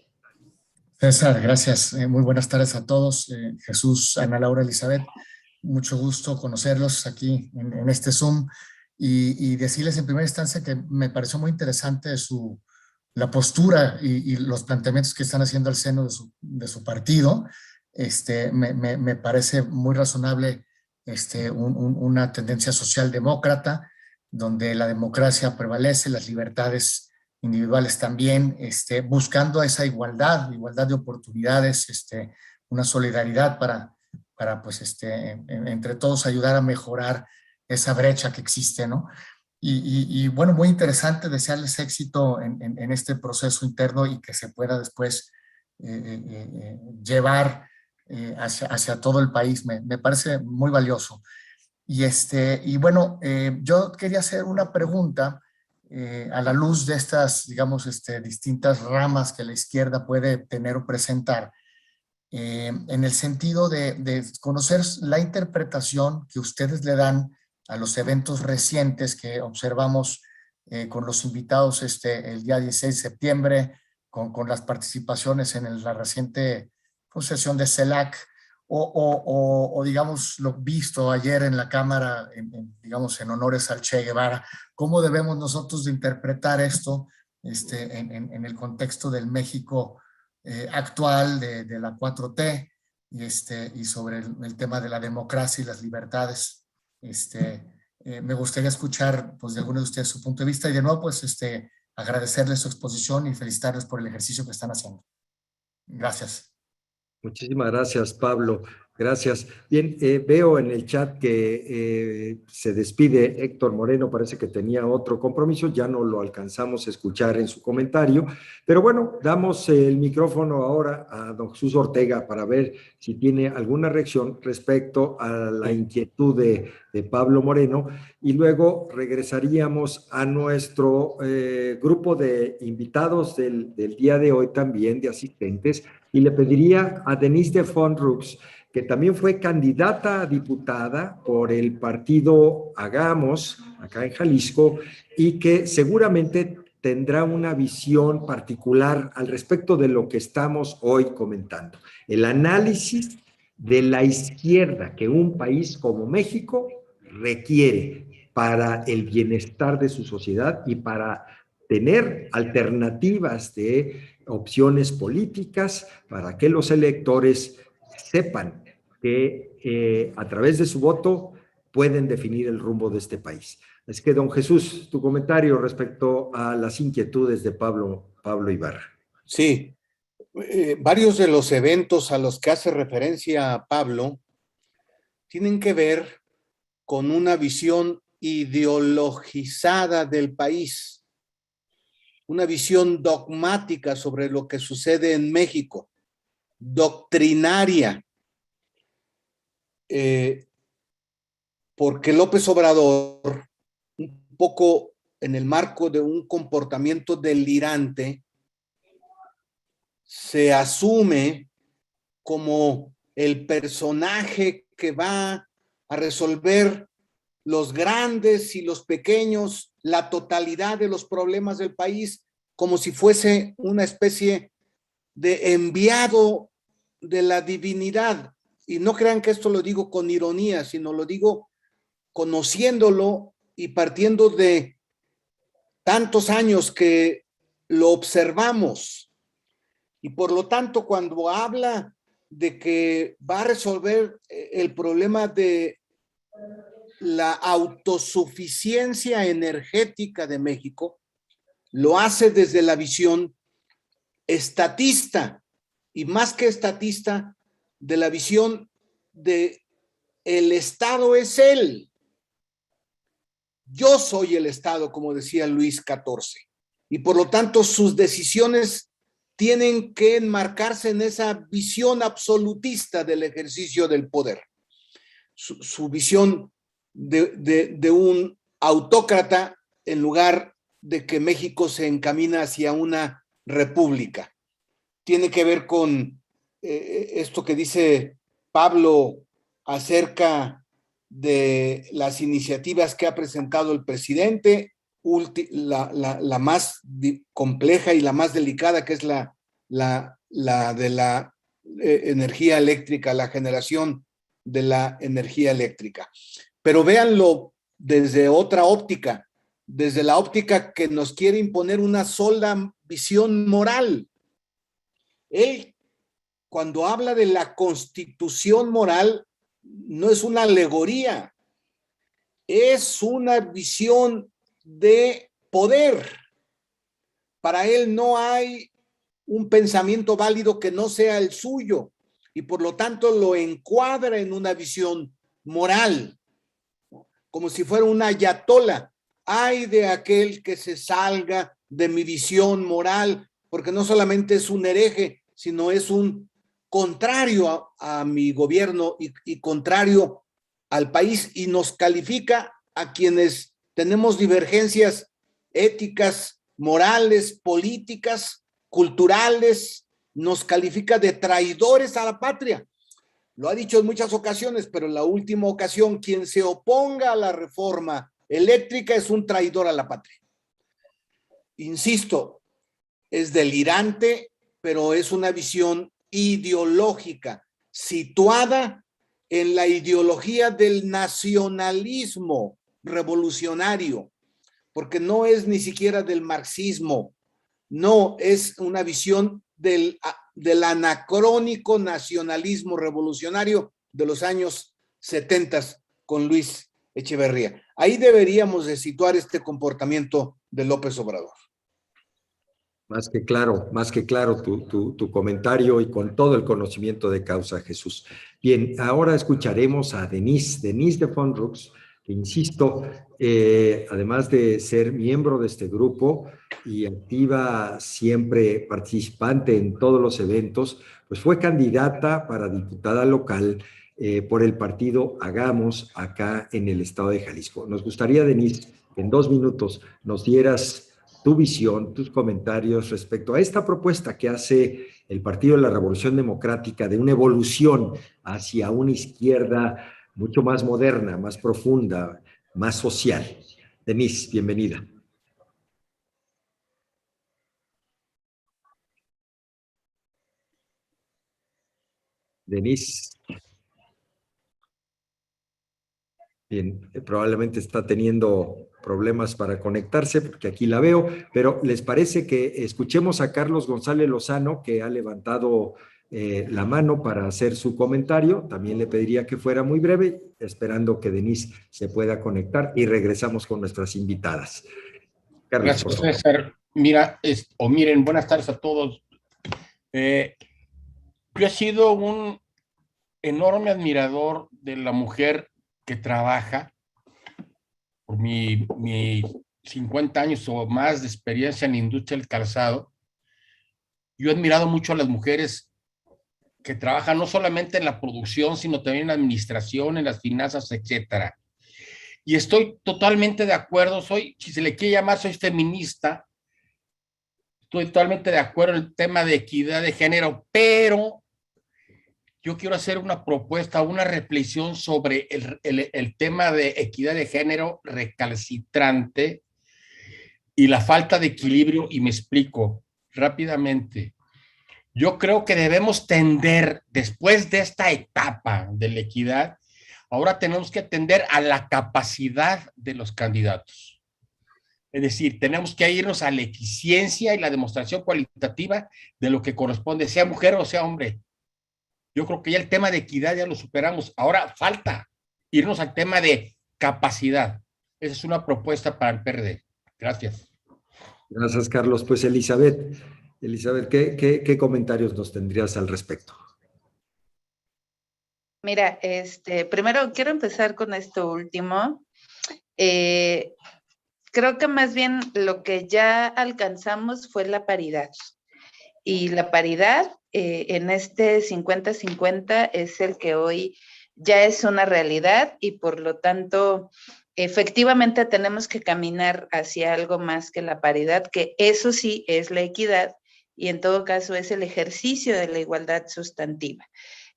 César, gracias. Muy buenas tardes a todos. Jesús, Ana Laura, Elizabeth, mucho gusto conocerlos aquí en este Zoom y decirles en primera instancia que me pareció muy interesante la postura y los planteamientos que están haciendo al seno de su partido. Me parece muy razonable una tendencia socialdemócrata, donde la democracia prevalece, las libertades individuales también, buscando esa igualdad de oportunidades, una solidaridad para pues, entre todos ayudar a mejorar esa brecha que existe, ¿no? Y bueno, muy interesante, desearles éxito en este proceso interno y que se pueda después llevar hacia todo el país. Me parece muy valioso. Y bueno, yo quería hacer una pregunta a la luz de estas, digamos, distintas ramas que la izquierda puede tener o presentar, en el sentido de conocer la interpretación que ustedes le dan a los eventos recientes que observamos con los invitados el día 16 de septiembre, con las participaciones en la reciente sesión de CELAC, o digamos lo visto ayer en la Cámara, digamos en honores al Che Guevara. ¿Cómo debemos nosotros de interpretar esto en el contexto del México actual de la 4T y sobre el tema de la democracia y las libertades? Me gustaría escuchar pues, de alguno de ustedes su punto de vista y de nuevo pues agradecerles su exposición y felicitarles por el ejercicio que están haciendo. Gracias. Muchísimas gracias, Pablo. Gracias. Bien, veo en el chat que se despide Héctor Moreno, parece que tenía otro compromiso, ya no lo alcanzamos a escuchar en su comentario, pero bueno, damos el micrófono ahora a don Jesús Ortega para ver si tiene alguna reacción respecto a la inquietud de Pablo Moreno y luego regresaríamos a nuestro grupo de invitados del día de hoy también, de asistentes, y le pediría a Denise de Fondrux, que también fue candidata a diputada por el partido Hagamos, acá en Jalisco, y que seguramente tendrá una visión particular al respecto de lo que estamos hoy comentando. El análisis de la izquierda que un país como México requiere para el bienestar de su sociedad y para tener alternativas de opciones políticas para que los electores sepan que a través de su voto pueden definir el rumbo de este país. Así que, don Jesús, tu comentario respecto a las inquietudes de Pablo Ibarra. Sí, varios de los eventos a los que hace referencia Pablo tienen que ver con una visión ideologizada del país, una visión dogmática sobre lo que sucede en México, doctrinaria, porque López Obrador, un poco en el marco de un comportamiento delirante, se asume como el personaje que va a resolver los grandes y los pequeños, la totalidad de los problemas del país, como si fuese una especie de enviado de la divinidad. Y no crean que esto lo digo con ironía, sino lo digo conociéndolo y partiendo de tantos años que lo observamos. Y por lo tanto, cuando habla de que va a resolver el problema de la autosuficiencia energética de México, lo hace desde la visión estatista, y más que estatista, de la visión de el Estado es él. Yo soy el Estado, como decía Luis XIV, y por lo tanto sus decisiones tienen que enmarcarse en esa visión absolutista del ejercicio del poder. Su visión de un autócrata en lugar de que México se encamina hacia una república. Tiene que ver con esto que dice Pablo acerca de las iniciativas que ha presentado el presidente, la más compleja y la más delicada, que es la de la energía eléctrica, la generación de la energía eléctrica. Pero véanlo desde otra óptica, desde la óptica que nos quiere imponer una sola visión moral. Él, cuando habla de la constitución moral, no es una alegoría, es una visión de poder. Para él no hay un pensamiento válido que no sea el suyo y por lo tanto lo encuadra en una visión moral. como si fuera una ayatola. Ay de aquel que se salga de mi visión moral, porque no solamente es un hereje, sino es un contrario a mi gobierno y contrario al país, y nos califica a quienes tenemos divergencias éticas, morales, políticas, culturales, nos califica de traidores a la patria. Lo ha dicho en muchas ocasiones, pero en la última ocasión, quien se oponga a la reforma eléctrica es un traidor a la patria. Insisto, es delirante, pero es una visión ideológica, situada en la ideología del nacionalismo revolucionario, porque no es ni siquiera del marxismo, no, es una visión del anacrónico nacionalismo revolucionario de los años 70 con Luis Echeverría. Ahí deberíamos de situar este comportamiento de López Obrador. Más que claro tu comentario y con todo el conocimiento de causa, Jesús. Bien, ahora escucharemos a Denise de Fonrux, que insisto, además de ser miembro de este grupo y activa siempre participante en todos los eventos, pues fue candidata para diputada local por el partido Hagamos acá en el estado de Jalisco. Nos gustaría, Denise, que en 2 minutos nos dieras tu visión, tus comentarios respecto a esta propuesta que hace el Partido de la Revolución Democrática de una evolución hacia una izquierda mucho más moderna, más profunda, más social. Denise, bienvenida. Denise. Bien, probablemente está teniendo problemas para conectarse, porque aquí la veo, pero ¿les parece que escuchemos a Carlos González Lozano, que ha levantado la mano para hacer su comentario? También le pediría que fuera muy breve, esperando que Denise se pueda conectar, y regresamos con nuestras invitadas. Carlos, gracias, César. Mira, miren, buenas tardes a todos. Yo he sido un enorme admirador de la mujer que trabaja por mis 50 años o más de experiencia en la industria del calzado. Yo he admirado mucho a las mujeres que trabajan no solamente en la producción, sino también en la administración, en las finanzas, etcétera. Y estoy totalmente de acuerdo, si se le quiere llamar, soy feminista, estoy totalmente de acuerdo en el tema de equidad de género, pero yo quiero hacer una propuesta, una reflexión sobre el tema de equidad de género recalcitrante y la falta de equilibrio, y me explico rápidamente. Yo creo que debemos tender, después de esta etapa de la equidad, ahora tenemos que atender a la capacidad de los candidatos. Es decir, tenemos que irnos a la eficiencia y la demostración cualitativa de lo que corresponde, sea mujer o sea hombre. Yo creo que ya el tema de equidad ya lo superamos. Ahora falta irnos al tema de capacidad. Esa es una propuesta para el PRD. Gracias. Gracias, Carlos. Pues Elizabeth, ¿qué comentarios nos tendrías al respecto? Mira, primero quiero empezar con esto último. Creo que más bien lo que ya alcanzamos fue la paridad. Y la paridad en este 50-50 es el que hoy ya es una realidad, y por lo tanto, efectivamente tenemos que caminar hacia algo más que la paridad, que eso sí es la equidad, y en todo caso es el ejercicio de la igualdad sustantiva.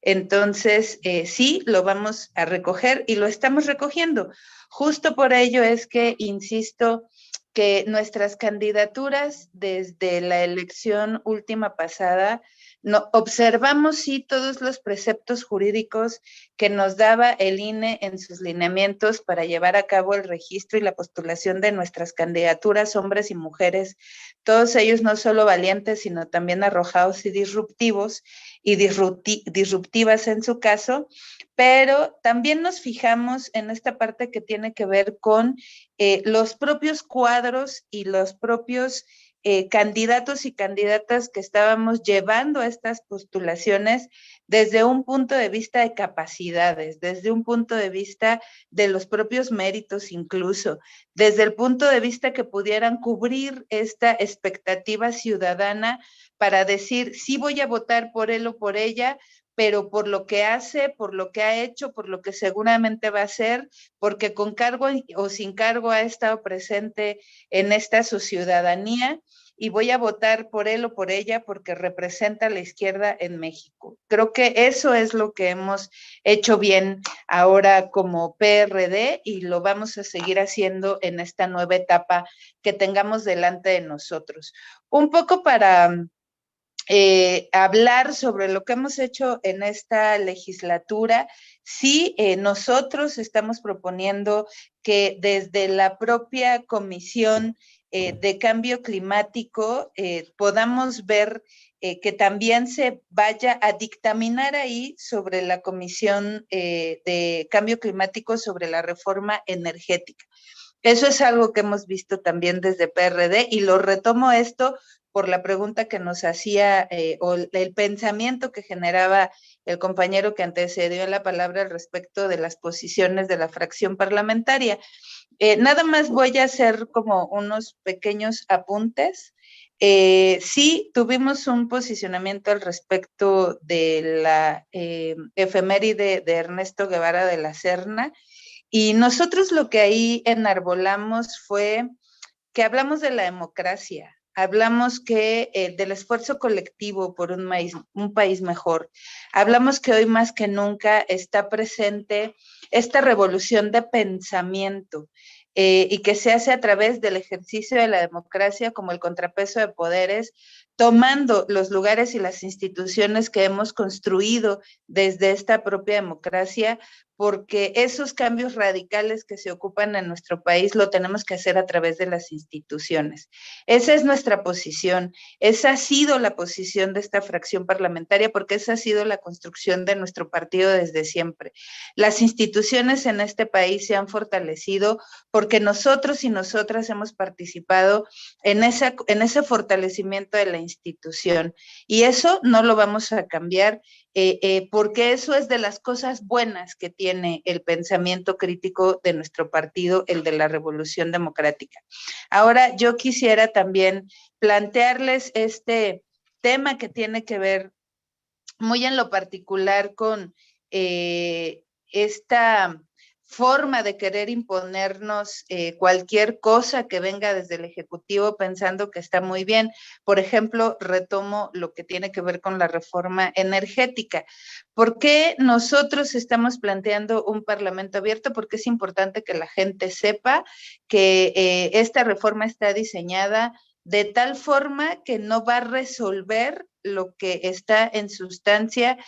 Entonces, sí, lo vamos a recoger y lo estamos recogiendo. Justo por ello es que, insisto, que nuestras candidaturas desde la elección última pasada, observamos sí todos los preceptos jurídicos que nos daba el INE en sus lineamientos para llevar a cabo el registro y la postulación de nuestras candidaturas, hombres y mujeres, todos ellos no solo valientes, sino también arrojados y disruptivos y disruptivas en su caso, pero también nos fijamos en esta parte que tiene que ver con los propios cuadros y los propios candidatos y candidatas que estábamos llevando a estas postulaciones desde un punto de vista de capacidades, desde un punto de vista de los propios méritos incluso, desde el punto de vista que pudieran cubrir esta expectativa ciudadana para decir, sí voy a votar por él o por ella, pero por lo que hace, por lo que ha hecho, por lo que seguramente va a hacer, porque con cargo o sin cargo ha estado presente en esta su ciudadanía, y voy a votar por él o por ella porque representa a la izquierda en México. Creo que eso es lo que hemos hecho bien ahora como PRD y lo vamos a seguir haciendo en esta nueva etapa que tengamos delante de nosotros. Un poco para hablar sobre lo que hemos hecho en esta legislatura. Sí, nosotros estamos proponiendo que desde la propia Comisión de Cambio Climático podamos ver que también se vaya a dictaminar ahí sobre la Comisión de Cambio Climático sobre la reforma energética. Eso es algo que hemos visto también desde PRD y lo retomo esto por la pregunta que nos hacía o el pensamiento que generaba el compañero que antecedió la palabra al respecto de las posiciones de la fracción parlamentaria. Nada más voy a hacer como unos pequeños apuntes. Sí, tuvimos un posicionamiento al respecto de la efeméride de Ernesto Guevara de la Serna, y nosotros lo que ahí enarbolamos fue que hablamos de la democracia, hablamos que del esfuerzo colectivo por un país mejor, hablamos que hoy más que nunca está presente esta revolución de pensamiento y que se hace a través del ejercicio de la democracia como el contrapeso de poderes, tomando los lugares y las instituciones que hemos construido desde esta propia democracia, porque esos cambios radicales que se ocupan en nuestro país lo tenemos que hacer a través de las instituciones. Esa es nuestra posición, esa ha sido la posición de esta fracción parlamentaria, porque esa ha sido la construcción de nuestro partido desde siempre. Las instituciones en este país se han fortalecido porque nosotros y nosotras hemos participado en ese fortalecimiento de la institución, y eso no lo vamos a cambiar, porque eso es de las cosas buenas que tiene el pensamiento crítico de nuestro partido, el de la Revolución Democrática. Ahora, yo quisiera también plantearles este tema que tiene que ver muy en lo particular con esta forma de querer imponernos cualquier cosa que venga desde el Ejecutivo pensando que está muy bien. Por ejemplo, retomo lo que tiene que ver con la reforma energética. ¿Por qué nosotros estamos planteando un parlamento abierto? Porque es importante que la gente sepa que esta reforma está diseñada de tal forma que no va a resolver lo que está en sustancia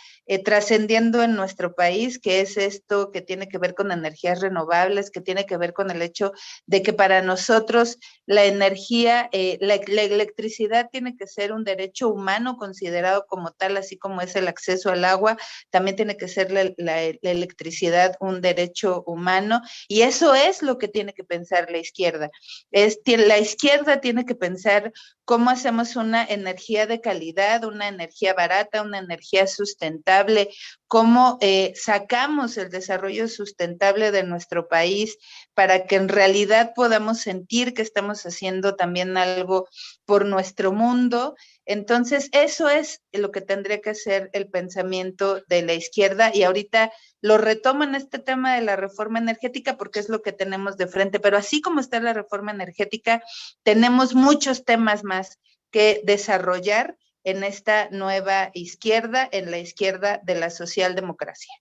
trascendiendo en nuestro país, que es esto que tiene que ver con energías renovables, que tiene que ver con el hecho de que para nosotros la energía, la electricidad tiene que ser un derecho humano considerado como tal, así como es el acceso al agua, también tiene que ser la electricidad un derecho humano, y eso es lo que tiene que pensar la izquierda. La izquierda tiene que pensar cómo hacemos una energía de calidad, una energía barata, una energía sustentable, cómo sacamos el desarrollo sustentable de nuestro país para que en realidad podamos sentir que estamos haciendo también algo por nuestro mundo. Entonces, eso es lo que tendría que ser el pensamiento de la izquierda, y ahorita lo retomo en este tema de la reforma energética porque es lo que tenemos de frente, pero así como está la reforma energética, tenemos muchos temas más que desarrollar en esta nueva izquierda, en la izquierda de la socialdemocracia.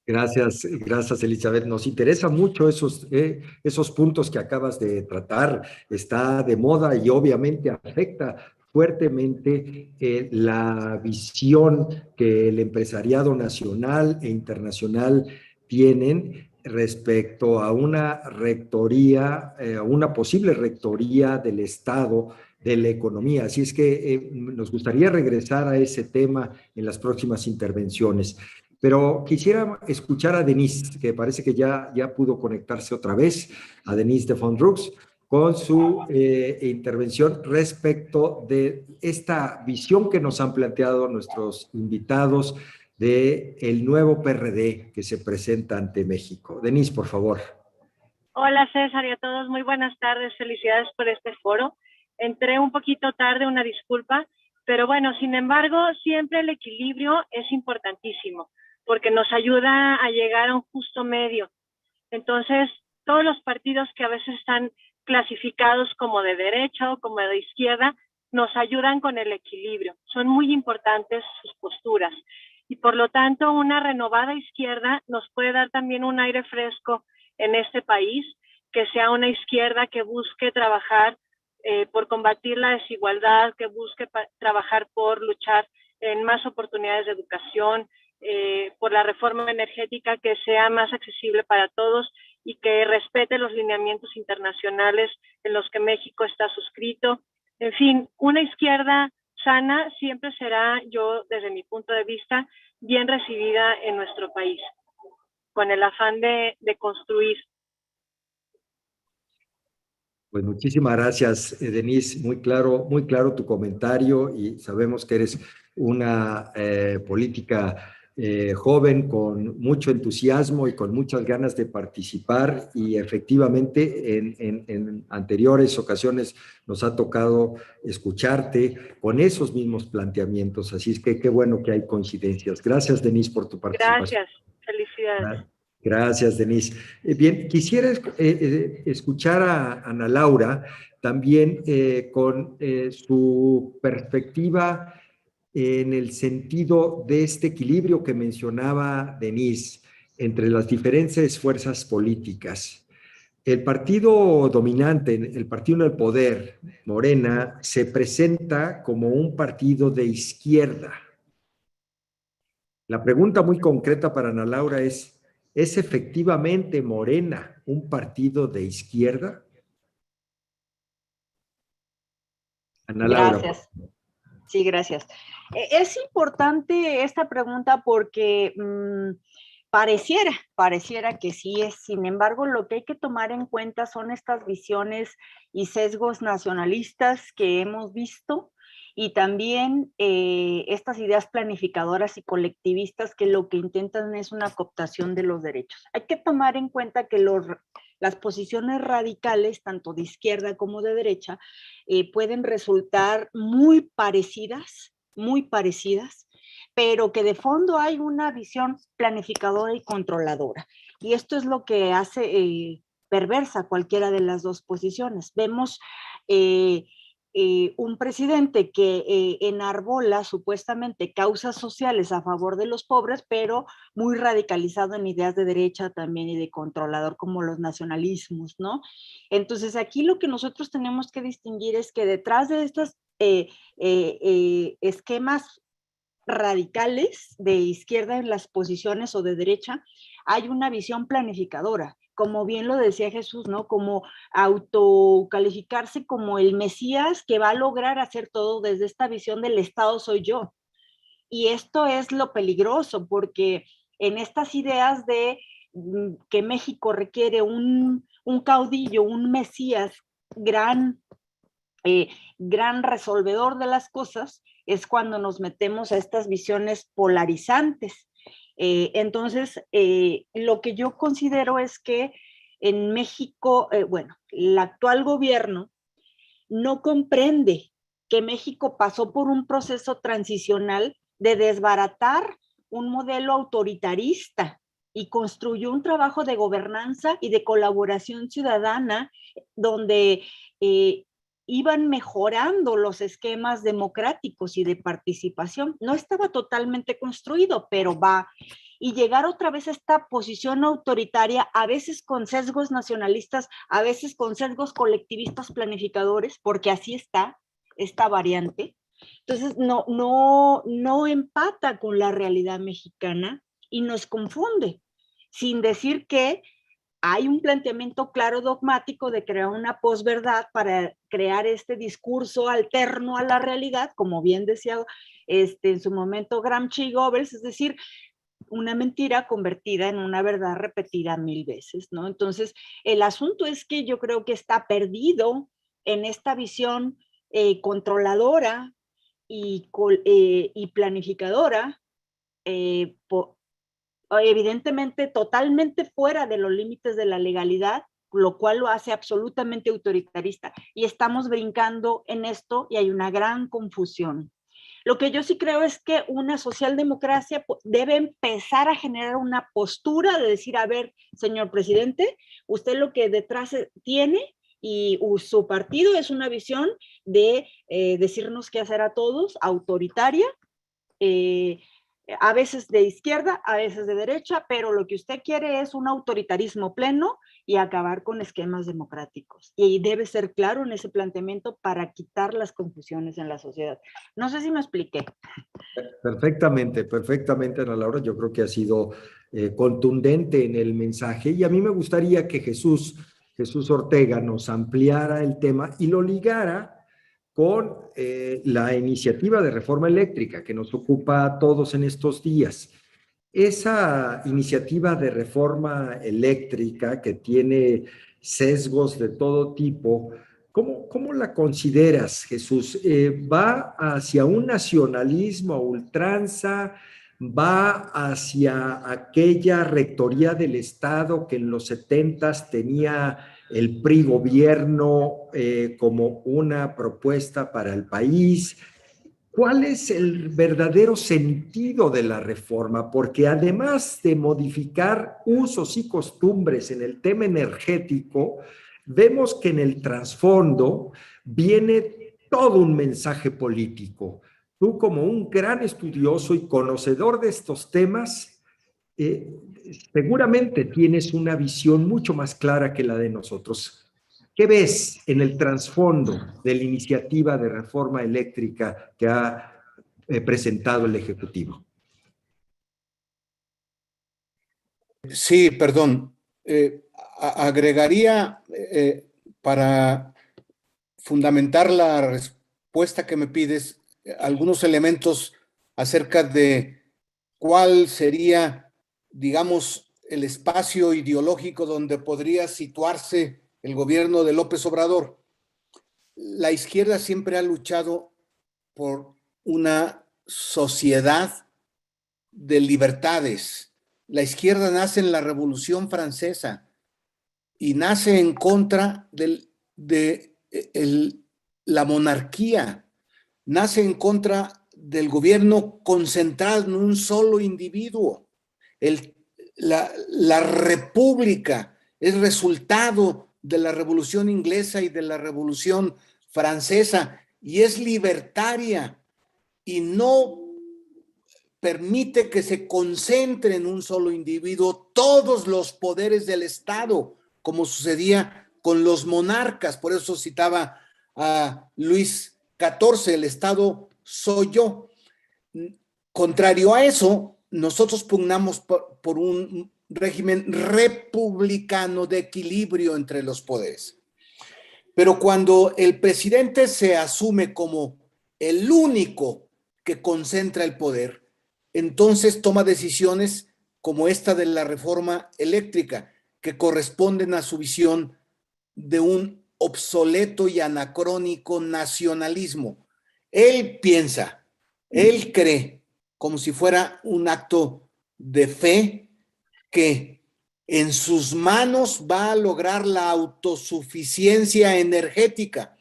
Gracias, gracias Elizabeth. Nos interesa mucho esos puntos que acabas de tratar. Está de moda y obviamente afecta fuertemente la visión que el empresariado nacional e internacional tienen respecto a una rectoría, una posible rectoría del Estado de la economía. Así es que nos gustaría regresar a ese tema en las próximas intervenciones. Pero quisiera escuchar a Denise, que parece que ya pudo conectarse otra vez, a Denise de Fondrux. con su intervención respecto de esta visión que nos han planteado nuestros invitados de el nuevo PRD que se presenta ante México. Denise, por favor. Hola César y a todos, muy buenas tardes, felicidades por este foro. Entré un poquito tarde, una disculpa, pero bueno, sin embargo, siempre el equilibrio es importantísimo, porque nos ayuda a llegar a un justo medio. Entonces, todos los partidos que a veces están clasificados como de derecha o como de izquierda, nos ayudan con el equilibrio. Son muy importantes sus posturas. Y por lo tanto, una renovada izquierda nos puede dar también un aire fresco en este país, que sea una izquierda que busque trabajar por combatir la desigualdad, que busque trabajar por luchar en más oportunidades de educación, por la reforma energética que sea más accesible para todos y que respete los lineamientos internacionales en los que México está suscrito. En fin, una izquierda sana siempre será, yo desde mi punto de vista, bien recibida en nuestro país, con el afán de construir. Pues muchísimas gracias, Denise. Muy claro tu comentario y sabemos que eres una política joven con mucho entusiasmo y con muchas ganas de participar y efectivamente en anteriores ocasiones nos ha tocado escucharte con esos mismos planteamientos. Así es que qué bueno que hay coincidencias. Gracias, Denise, por tu participación. Gracias, felicidades. Gracias, Denise. Bien, quisiera escuchar a Ana Laura también con su perspectiva en el sentido de este equilibrio que mencionaba Denise entre las diferentes fuerzas políticas. El partido dominante, el partido en el poder, Morena, se presenta como un partido de izquierda. La pregunta muy concreta para Ana Laura ¿es efectivamente Morena un partido de izquierda? Ana Laura. Gracias. Sí, gracias. Es importante esta pregunta porque pareciera que sí es. Sin embargo, lo que hay que tomar en cuenta son estas visiones y sesgos nacionalistas que hemos visto y también estas ideas planificadoras y colectivistas que lo que intentan es una cooptación de los derechos. Hay que tomar en cuenta que las posiciones radicales, tanto de izquierda como de derecha, pueden resultar muy parecidas, pero que de fondo hay una visión planificadora y controladora. Y esto es lo que hace perversa cualquiera de las dos posiciones. Vemos un presidente que enarbola supuestamente causas sociales a favor de los pobres, pero muy radicalizado en ideas de derecha también y de controlador como los nacionalismos, ¿no? Entonces aquí lo que nosotros tenemos que distinguir es que detrás de estos esquemas radicales de izquierda en las posiciones o de derecha, hay una visión planificadora, como bien lo decía Jesús, ¿no? Como autocalificarse como el Mesías que va a lograr hacer todo desde esta visión del Estado soy yo. Y esto es lo peligroso, porque en estas ideas de que México requiere un caudillo, un Mesías gran resolvedor de las cosas, es cuando nos metemos a estas visiones polarizantes. Entonces, lo que yo considero es que en México, el actual gobierno no comprende que México pasó por un proceso transicional de desbaratar un modelo autoritarista y construyó un trabajo de gobernanza y de colaboración ciudadana donde iban mejorando los esquemas democráticos y de participación. No estaba totalmente construido, pero va. Y llegar otra vez a esta posición autoritaria, a veces con sesgos nacionalistas, a veces con sesgos colectivistas planificadores, porque así está esta variante. Entonces, no empata con la realidad mexicana y nos confunde, sin decir que hay un planteamiento claro dogmático de crear una posverdad para crear este discurso alterno a la realidad, como bien decía en su momento Gramsci y Goebbels, es decir, una mentira convertida en una verdad repetida 1000 veces, ¿no? Entonces, el asunto es que yo creo que está perdido en esta visión controladora y planificadora, evidentemente totalmente fuera de los límites de la legalidad, lo cual lo hace absolutamente autoritarista. Y estamos brincando en esto y hay una gran confusión. Lo que yo sí creo es que una socialdemocracia debe empezar a generar una postura de decir, a ver, señor presidente, usted lo que detrás tiene y su partido es una visión de decirnos qué hacer a todos, autoritaria, a veces de izquierda, a veces de derecha, pero lo que usted quiere es un autoritarismo pleno y acabar con esquemas democráticos. Y debe ser claro en ese planteamiento para quitar las confusiones en la sociedad. No sé si me expliqué. Perfectamente, Ana Laura. Yo creo que ha sido contundente en el mensaje y a mí me gustaría que Jesús Ortega nos ampliara el tema y lo ligara con la iniciativa de reforma eléctrica que nos ocupa a todos en estos días. Esa iniciativa de reforma eléctrica que tiene sesgos de todo tipo, ¿cómo la consideras, Jesús? ¿Va hacia un nacionalismo a ultranza? ¿Va hacia aquella rectoría del Estado que en los 70s tenía el PRI gobierno como una propuesta para el país? ¿Cuál es el verdadero sentido de la reforma? Porque además de modificar usos y costumbres en el tema energético, vemos que en el trasfondo viene todo un mensaje político. Tú, como un gran estudioso y conocedor de estos temas, seguramente tienes una visión mucho más clara que la de nosotros. ¿Qué ves en el trasfondo de la iniciativa de reforma eléctrica que ha presentado el Ejecutivo? Sí, perdón. Agregaría para fundamentar la respuesta que me pides algunos elementos acerca de cuál sería, digamos, el espacio ideológico donde podría situarse el gobierno de López Obrador. La izquierda siempre ha luchado por una sociedad de libertades. La izquierda nace en la Revolución Francesa y nace en contra de la monarquía, nace en contra del gobierno concentrado en un solo individuo. La república es resultado de la Revolución Inglesa y de la Revolución Francesa y es libertaria y no permite que se concentre en un solo individuo todos los poderes del Estado, como sucedía con los monarcas. Por eso citaba a Luis XIV, el Estado soy yo. Contrario a eso, nosotros pugnamos por un régimen republicano de equilibrio entre los poderes. Pero cuando el presidente se asume como el único que concentra el poder, entonces toma decisiones como esta de la reforma eléctrica, que corresponden a su visión de un obsoleto y anacrónico nacionalismo. Él piensa, él cree, como si fuera un acto de fe, que en sus manos va a lograr la autosuficiencia energética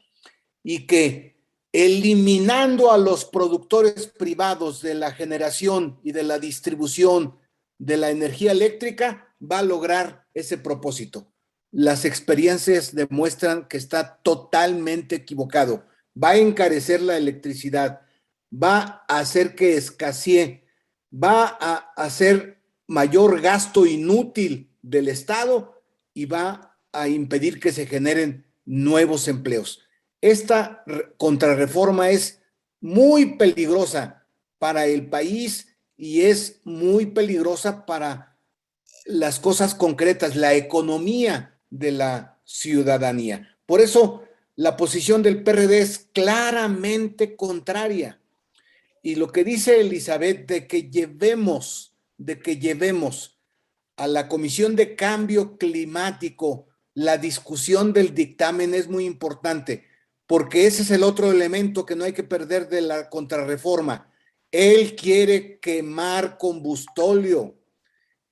y que eliminando a los productores privados de la generación y de la distribución de la energía eléctrica va a lograr ese propósito. Las experiencias demuestran que está totalmente equivocado. Va a encarecer la electricidad, va a hacer que escasee, va a hacer mayor gasto inútil del Estado y va a impedir que se generen nuevos empleos. Esta contrarreforma es muy peligrosa para el país y es muy peligrosa para las cosas concretas, la economía de la ciudadanía. Por eso la posición del PRD es claramente contraria. Y lo que dice Elizabeth de que llevemos de que llevemos a la Comisión de Cambio Climático la discusión del dictamen es muy importante, porque ese es el otro elemento que no hay que perder de la contrarreforma. Él quiere quemar combustóleo,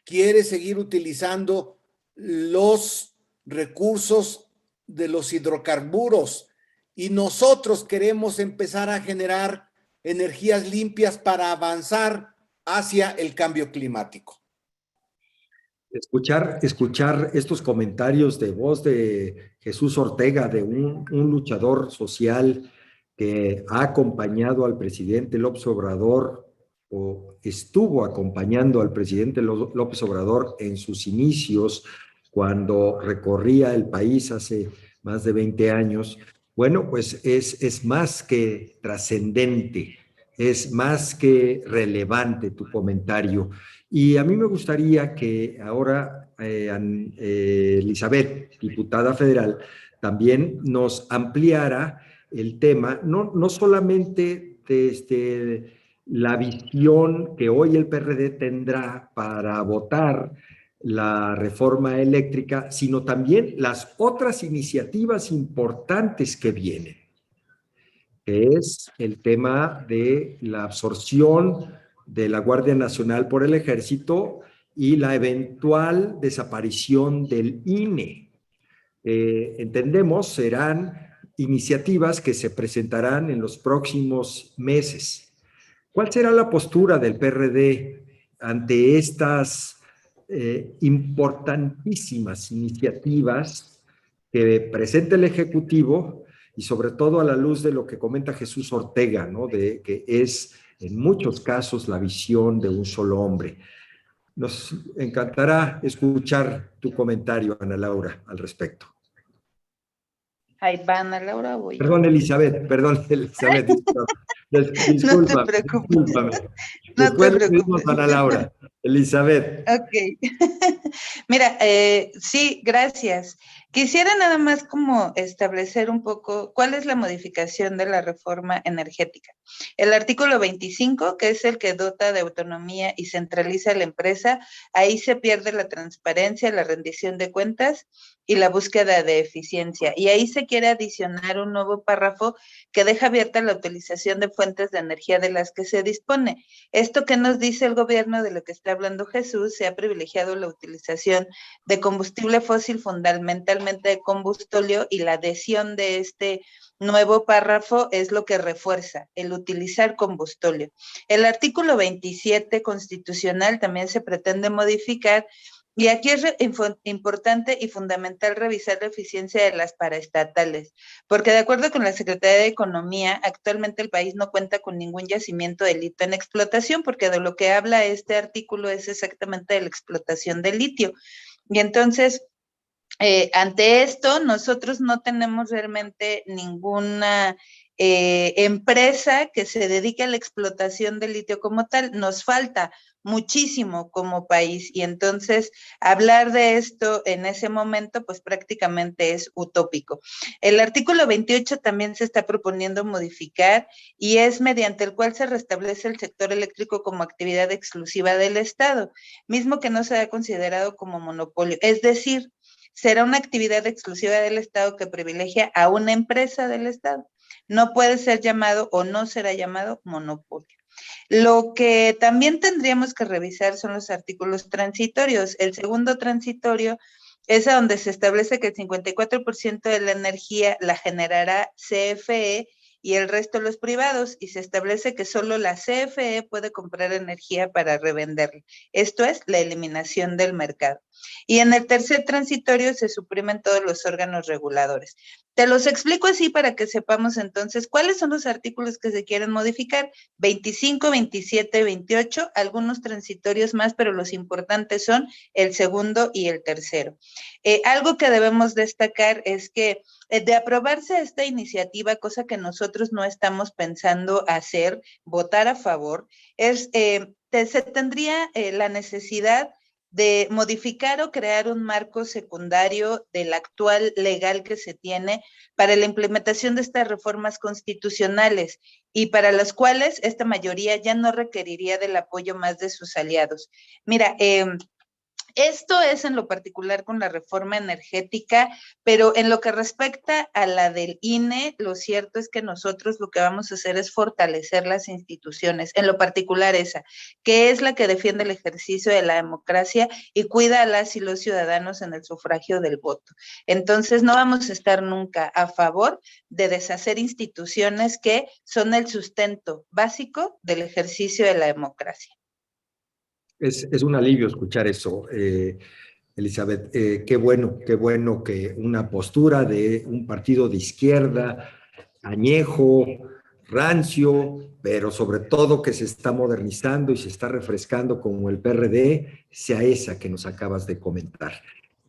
quiere seguir utilizando los recursos de los hidrocarburos y nosotros queremos empezar a generar energías limpias para avanzar hacia el cambio climático. Escuchar estos comentarios de voz de Jesús Ortega, de un luchador social que ha acompañado al presidente López Obrador o estuvo acompañando al presidente López Obrador en sus inicios cuando recorría el país hace más de 20 años, bueno, pues es más que trascendente, es más que relevante tu comentario. Y a mí me gustaría que ahora Elizabeth, diputada federal, también nos ampliara el tema, no solamente desde la visión que hoy el PRD tendrá para votar la reforma eléctrica, sino también las otras iniciativas importantes que vienen, que es el tema de la absorción de la Guardia Nacional por el Ejército y la eventual desaparición del INE. Entendemos serán iniciativas que se presentarán en los próximos meses. ¿Cuál será la postura del PRD ante estas importantísimas iniciativas que presenta el Ejecutivo y sobre todo a la luz de lo que comenta Jesús Ortega, ¿no? De que es en muchos casos la visión de un solo hombre? Nos encantará escuchar tu comentario, Ana Laura, al respecto. Ahí va Ana Laura, voy. Perdón, Elizabeth, discúlpame. No te preocupes. Discúlpame. No Después te le pedimos preocupes. a Ana Laura. Elizabeth. Ok. Mira, sí, gracias. Quisiera nada más como establecer un poco cuál es la modificación de la reforma energética. El artículo 25, que es el que dota de autonomía y centraliza la empresa, ahí se pierde la transparencia, la rendición de cuentas y la búsqueda de eficiencia. Y ahí se quiere adicionar un nuevo párrafo que deja abierta la utilización de fuentes de energía de las que se dispone. Esto que nos dice el gobierno, de lo que está hablando Jesús, se ha privilegiado la utilización de combustible fósil, fundamentalmente de combustóleo, y la adhesión de este nuevo párrafo es lo que refuerza el utilizar combustóleo. El artículo 27 constitucional también se pretende modificar, y aquí es importante y fundamental revisar la eficiencia de las paraestatales, porque de acuerdo con la Secretaría de Economía, actualmente el país no cuenta con ningún yacimiento de litio en explotación, porque de lo que habla este artículo es exactamente de la explotación del litio. Y entonces, ante esto, nosotros no tenemos realmente ninguna empresa que se dedique a la explotación del litio como tal. Nos falta muchísimo como país, y entonces hablar de esto en ese momento pues prácticamente es utópico. El artículo 28 también se está proponiendo modificar, y es mediante el cual se restablece el sector eléctrico como actividad exclusiva del Estado, mismo que no se ha considerado como monopolio. Es decir, será una actividad exclusiva del Estado que privilegia a una empresa del Estado. No puede ser llamado o no será llamado monopolio. Lo que también tendríamos que revisar son los artículos transitorios. El segundo transitorio es a donde se establece que el 54% de la energía la generará CFE y el resto los privados, y se establece que solo la CFE puede comprar energía para revenderla. Esto es la eliminación del mercado. Y en el tercer transitorio se suprimen todos los órganos reguladores. Te los explico así para que sepamos entonces cuáles son los artículos que se quieren modificar: 25, 27, 28, algunos transitorios más, pero los importantes son el segundo y el tercero. Algo que debemos destacar es que de aprobarse esta iniciativa, cosa que nosotros no estamos pensando hacer, votar a favor, se tendría la necesidad de modificar o crear un marco secundario del actual legal que se tiene para la implementación de estas reformas constitucionales y para las cuales esta mayoría ya no requeriría del apoyo más de sus aliados. Mira, esto es en lo particular con la reforma energética, pero en lo que respecta a la del INE, lo cierto es que nosotros lo que vamos a hacer es fortalecer las instituciones, en lo particular esa, que es la que defiende el ejercicio de la democracia y cuida a las y los ciudadanos en el sufragio del voto. Entonces, no vamos a estar nunca a favor de deshacer instituciones que son el sustento básico del ejercicio de la democracia. Es un alivio escuchar eso, Elizabeth. Qué bueno que una postura de un partido de izquierda, añejo, rancio, pero sobre todo que se está modernizando y se está refrescando como el PRD, sea esa que nos acabas de comentar.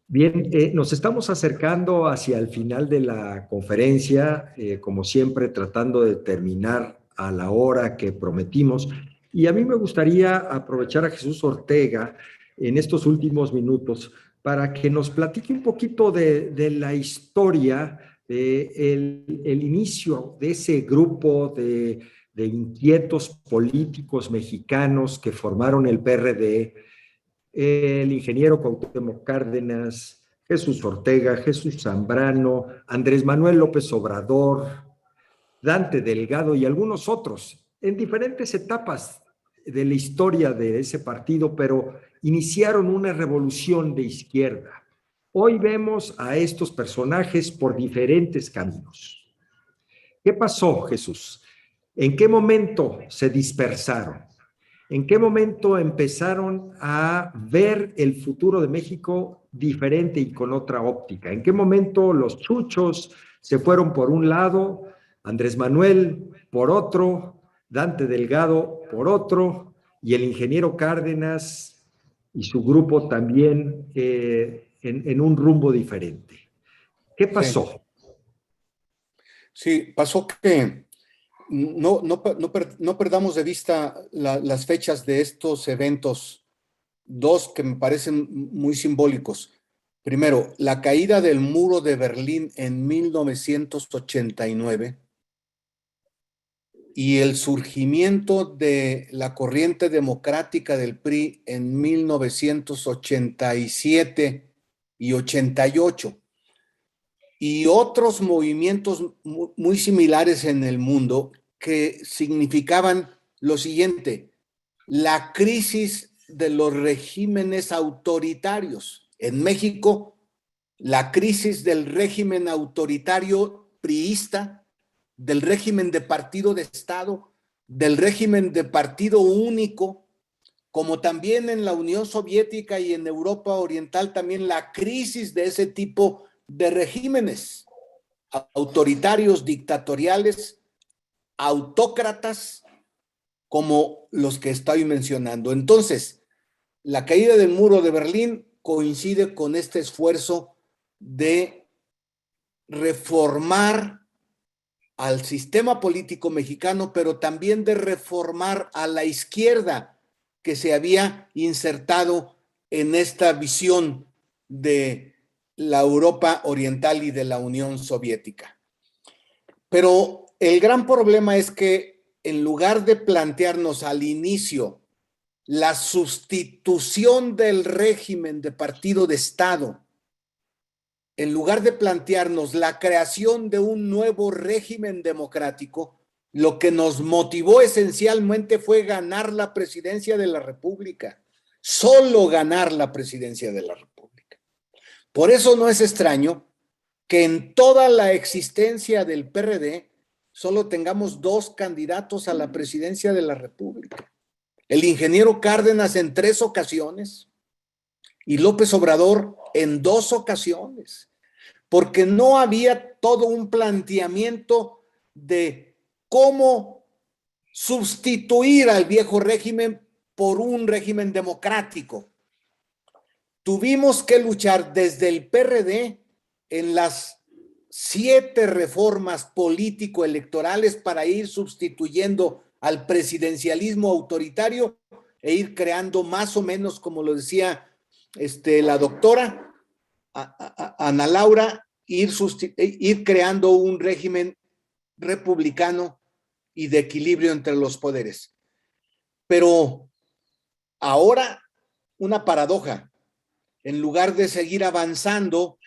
Bien, nos estamos acercando hacia el final de la conferencia, como siempre tratando de terminar a la hora que prometimos. Y a mí me gustaría aprovechar a Jesús Ortega en estos últimos minutos para que nos platique un poquito de la historia, el inicio de ese grupo de inquietos políticos mexicanos que formaron el PRD, el ingeniero Cuauhtémoc Cárdenas, Jesús Ortega, Jesús Zambrano, Andrés Manuel López Obrador, Dante Delgado y algunos otros, en diferentes etapas de la historia de ese partido, pero iniciaron una revolución de izquierda. Hoy vemos a estos personajes por diferentes caminos. ¿Qué pasó, Jesús? ¿En qué momento se dispersaron? ¿En qué momento empezaron a ver el futuro de México diferente y con otra óptica? ¿En qué momento los chuchos se fueron por un lado, Andrés Manuel por otro, Dante Delgado por otro, y el ingeniero Cárdenas y su grupo también en un rumbo diferente? ¿Qué pasó? Sí, pasó que no perdamos de vista las fechas de estos eventos, dos que me parecen muy simbólicos. Primero, la caída del muro de Berlín en 1989 y el surgimiento de la corriente democrática del PRI en 1987 y 88. Y otros movimientos muy similares en el mundo que significaban lo siguiente: la crisis de los regímenes autoritarios. En México, la crisis del régimen autoritario priista, del régimen de partido de Estado, del régimen de partido único, como también en la Unión Soviética y en Europa Oriental, también la crisis de ese tipo de regímenes autoritarios, dictatoriales, autócratas, como los que estoy mencionando. Entonces, la caída del muro de Berlín coincide con este esfuerzo de reformar al sistema político mexicano, pero también de reformar a la izquierda que se había insertado en esta visión de la Europa Oriental y de la Unión Soviética. Pero el gran problema es que en lugar de plantearnos al inicio la sustitución del régimen de partido de Estado, en lugar de plantearnos la creación de un nuevo régimen democrático, lo que nos motivó esencialmente fue ganar la presidencia de la República, solo ganar la presidencia de la República. Por eso no es extraño que en toda la existencia del PRD solo tengamos dos candidatos a la presidencia de la República: el ingeniero Cárdenas en 3 ocasiones y López Obrador en 2 ocasiones, porque no había todo un planteamiento de cómo sustituir al viejo régimen por un régimen democrático. Tuvimos que luchar desde el PRD en las 7 reformas político-electorales para ir sustituyendo al presidencialismo autoritario e ir creando más o menos, como lo decía la doctora Ana Laura ir creando un régimen republicano y de equilibrio entre los poderes. Pero ahora, una paradoja, en lugar de seguir avanzando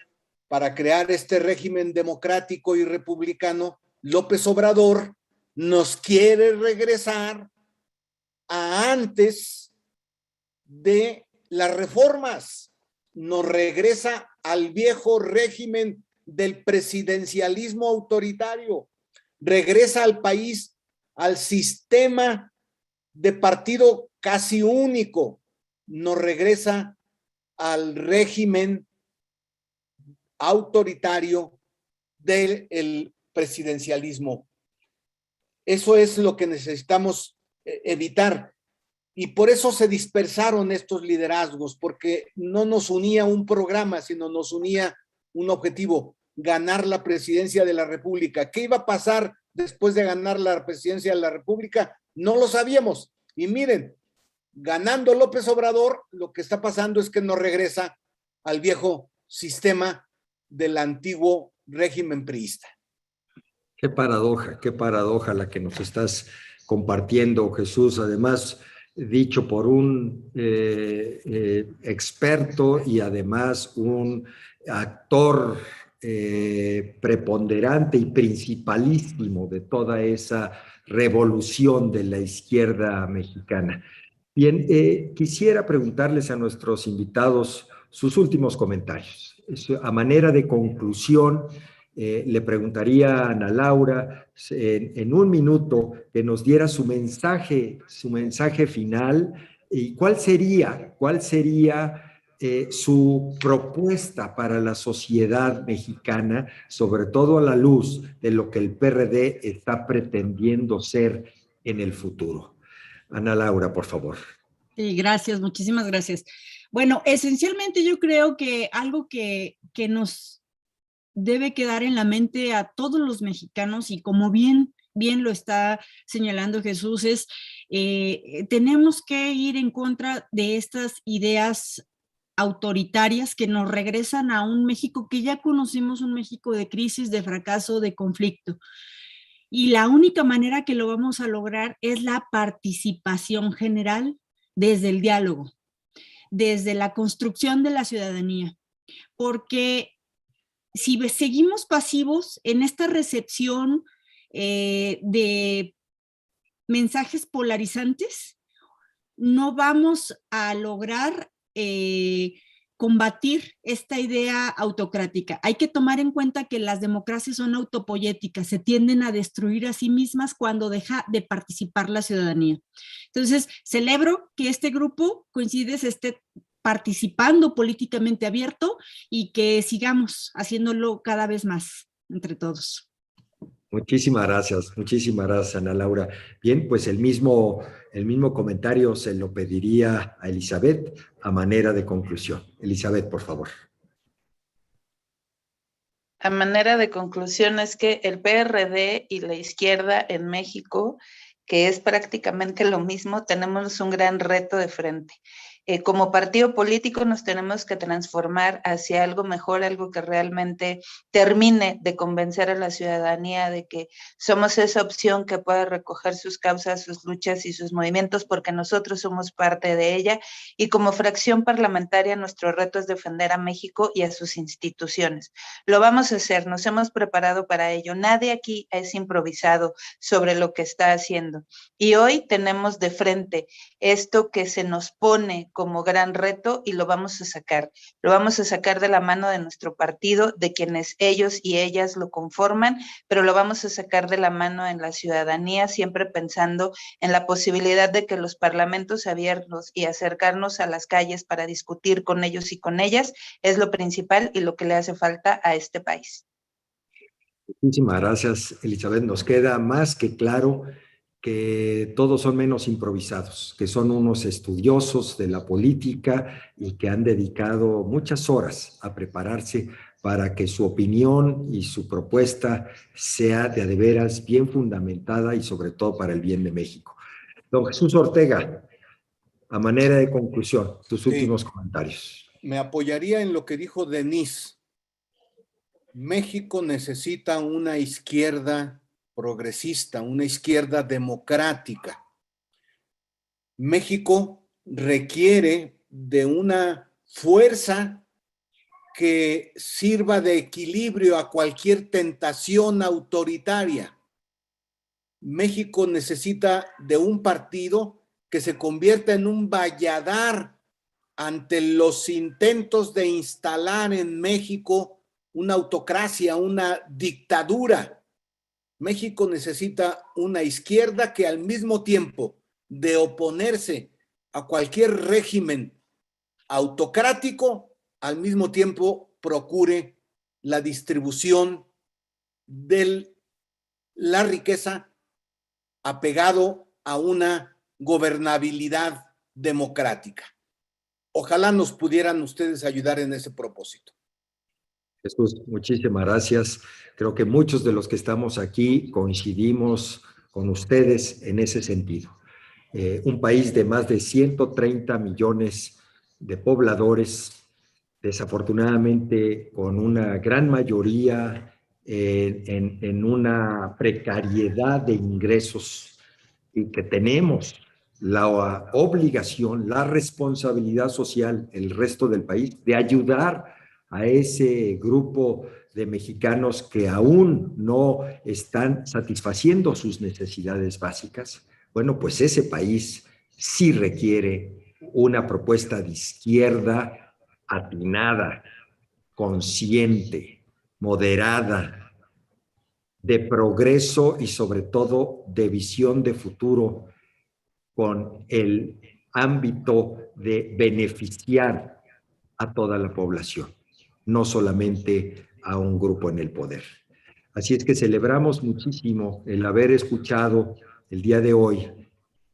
para crear este régimen democrático y republicano, López Obrador nos quiere regresar a antes de las reformas, nos regresa al viejo régimen del presidencialismo autoritario, regresa al país al sistema de partido casi único, nos regresa al régimen autoritario del presidencialismo. Eso es lo que necesitamos evitar. Y por eso se dispersaron estos liderazgos, porque no nos unía un programa, sino nos unía un objetivo: ganar la presidencia de la República. ¿Qué iba a pasar después de ganar la presidencia de la República? No lo sabíamos. Y miren, ganando López Obrador, lo que está pasando es que nos regresa al viejo sistema del antiguo régimen priista. Qué paradoja la que nos estás compartiendo, Jesús. Además, dicho por un experto y además un actor preponderante y principalísimo de toda esa revolución de la izquierda mexicana. Bien, quisiera preguntarles a nuestros invitados sus últimos comentarios. A manera de conclusión, le preguntaría a Ana Laura en un minuto que nos diera su mensaje final y cuál sería su propuesta para la sociedad mexicana, sobre todo a la luz de lo que el PRD está pretendiendo ser en el futuro. Ana Laura, por favor. Sí, gracias, muchísimas gracias. Bueno, esencialmente yo creo que algo que nos debe quedar en la mente a todos los mexicanos, y como bien lo está señalando Jesús, es tenemos que ir en contra de estas ideas autoritarias que nos regresan a un México que ya conocimos, un México de crisis, de fracaso, de conflicto. Y la única manera que lo vamos a lograr es la participación general desde el diálogo, desde la construcción de la ciudadanía, porque si seguimos pasivos en esta recepción de mensajes polarizantes, no vamos a lograr combatir esta idea autocrática. Hay que tomar en cuenta que las democracias son autopoyéticas, se tienden a destruir a sí mismas cuando deja de participar la ciudadanía. Entonces, celebro que este grupo, Coincides, esté participando políticamente abierto y que sigamos haciéndolo cada vez más entre todos. Muchísimas gracias, Ana Laura. Bien, pues el mismo comentario se lo pediría a Elizabeth a manera de conclusión. Elizabeth, por favor. A manera de conclusión es que el PRD y la izquierda en México, que es prácticamente lo mismo, tenemos un gran reto de frente. Como partido político nos tenemos que transformar hacia algo mejor, algo que realmente termine de convencer a la ciudadanía de que somos esa opción que puede recoger sus causas, sus luchas y sus movimientos, porque nosotros somos parte de ella, y como fracción parlamentaria nuestro reto es defender a México y a sus instituciones. Lo vamos a hacer, nos hemos preparado para ello. Nadie aquí es improvisado sobre lo que está haciendo. Y hoy tenemos de frente esto que se nos pone como gran reto y lo vamos a sacar. Lo vamos a sacar de la mano de nuestro partido, de quienes ellos y ellas lo conforman, pero lo vamos a sacar de la mano en la ciudadanía, siempre pensando en la posibilidad de que los parlamentos abiertos y acercarnos a las calles para discutir con ellos y con ellas es lo principal y lo que le hace falta a este país. Muchísimas gracias, Elizabeth. Nos queda más que claro que todos son menos improvisados, que son unos estudiosos de la política y que han dedicado muchas horas a prepararse para que su opinión y su propuesta sea de veras bien fundamentada y sobre todo para el bien de México. Don Jesús Ortega, a manera de conclusión, tus últimos comentarios. me apoyaría en lo que dijo Denise. México necesita una izquierda progresista, una izquierda democrática. México requiere de una fuerza que sirva de equilibrio a cualquier tentación autoritaria. México necesita de un partido que se convierta en un valladar ante los intentos de instalar en México una autocracia, una dictadura. México necesita una izquierda que al mismo tiempo de oponerse a cualquier régimen autocrático, al mismo tiempo procure la distribución de la riqueza apegado a una gobernabilidad democrática. Ojalá nos pudieran ustedes ayudar en ese propósito. Jesús, muchísimas gracias. Creo que muchos de los que estamos aquí coincidimos con ustedes en ese sentido. Un país de más de 130 millones de pobladores, desafortunadamente con una gran mayoría en una precariedad de ingresos, y que tenemos la obligación, la responsabilidad social, el resto del país, de ayudar a ese grupo de mexicanos que aún no están satisfaciendo sus necesidades básicas. Bueno, pues ese país sí requiere una propuesta de izquierda atinada, consciente, moderada, de progreso y sobre todo de visión de futuro, con el ámbito de beneficiar a toda la población, no solamente a un grupo en el poder. Así es que celebramos muchísimo el haber escuchado el día de hoy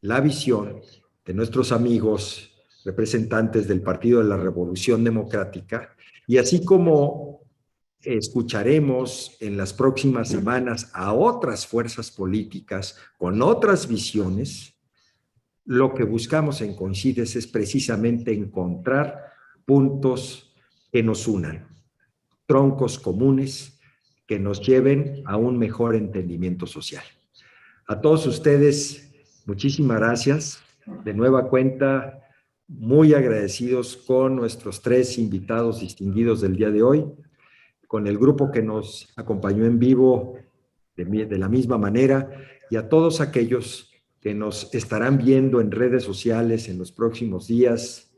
la visión de nuestros amigos representantes del Partido de la Revolución Democrática, y así como escucharemos en las próximas semanas a otras fuerzas políticas con otras visiones, lo que buscamos en Coincides es precisamente encontrar puntos que nos unan, troncos comunes que nos lleven a un mejor entendimiento social. A todos ustedes, muchísimas gracias. De nueva cuenta, muy agradecidos con nuestros 3 invitados distinguidos del día de hoy, con el grupo que nos acompañó en vivo de la misma manera, y a todos aquellos que nos estarán viendo en redes sociales en los próximos días.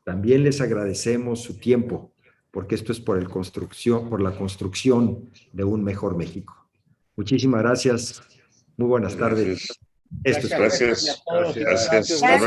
También les agradecemos su tiempo, porque esto es por la construcción de un mejor México. Muchísimas gracias. Muy buenas tardes. Gracias. Gracias a todos. Gracias.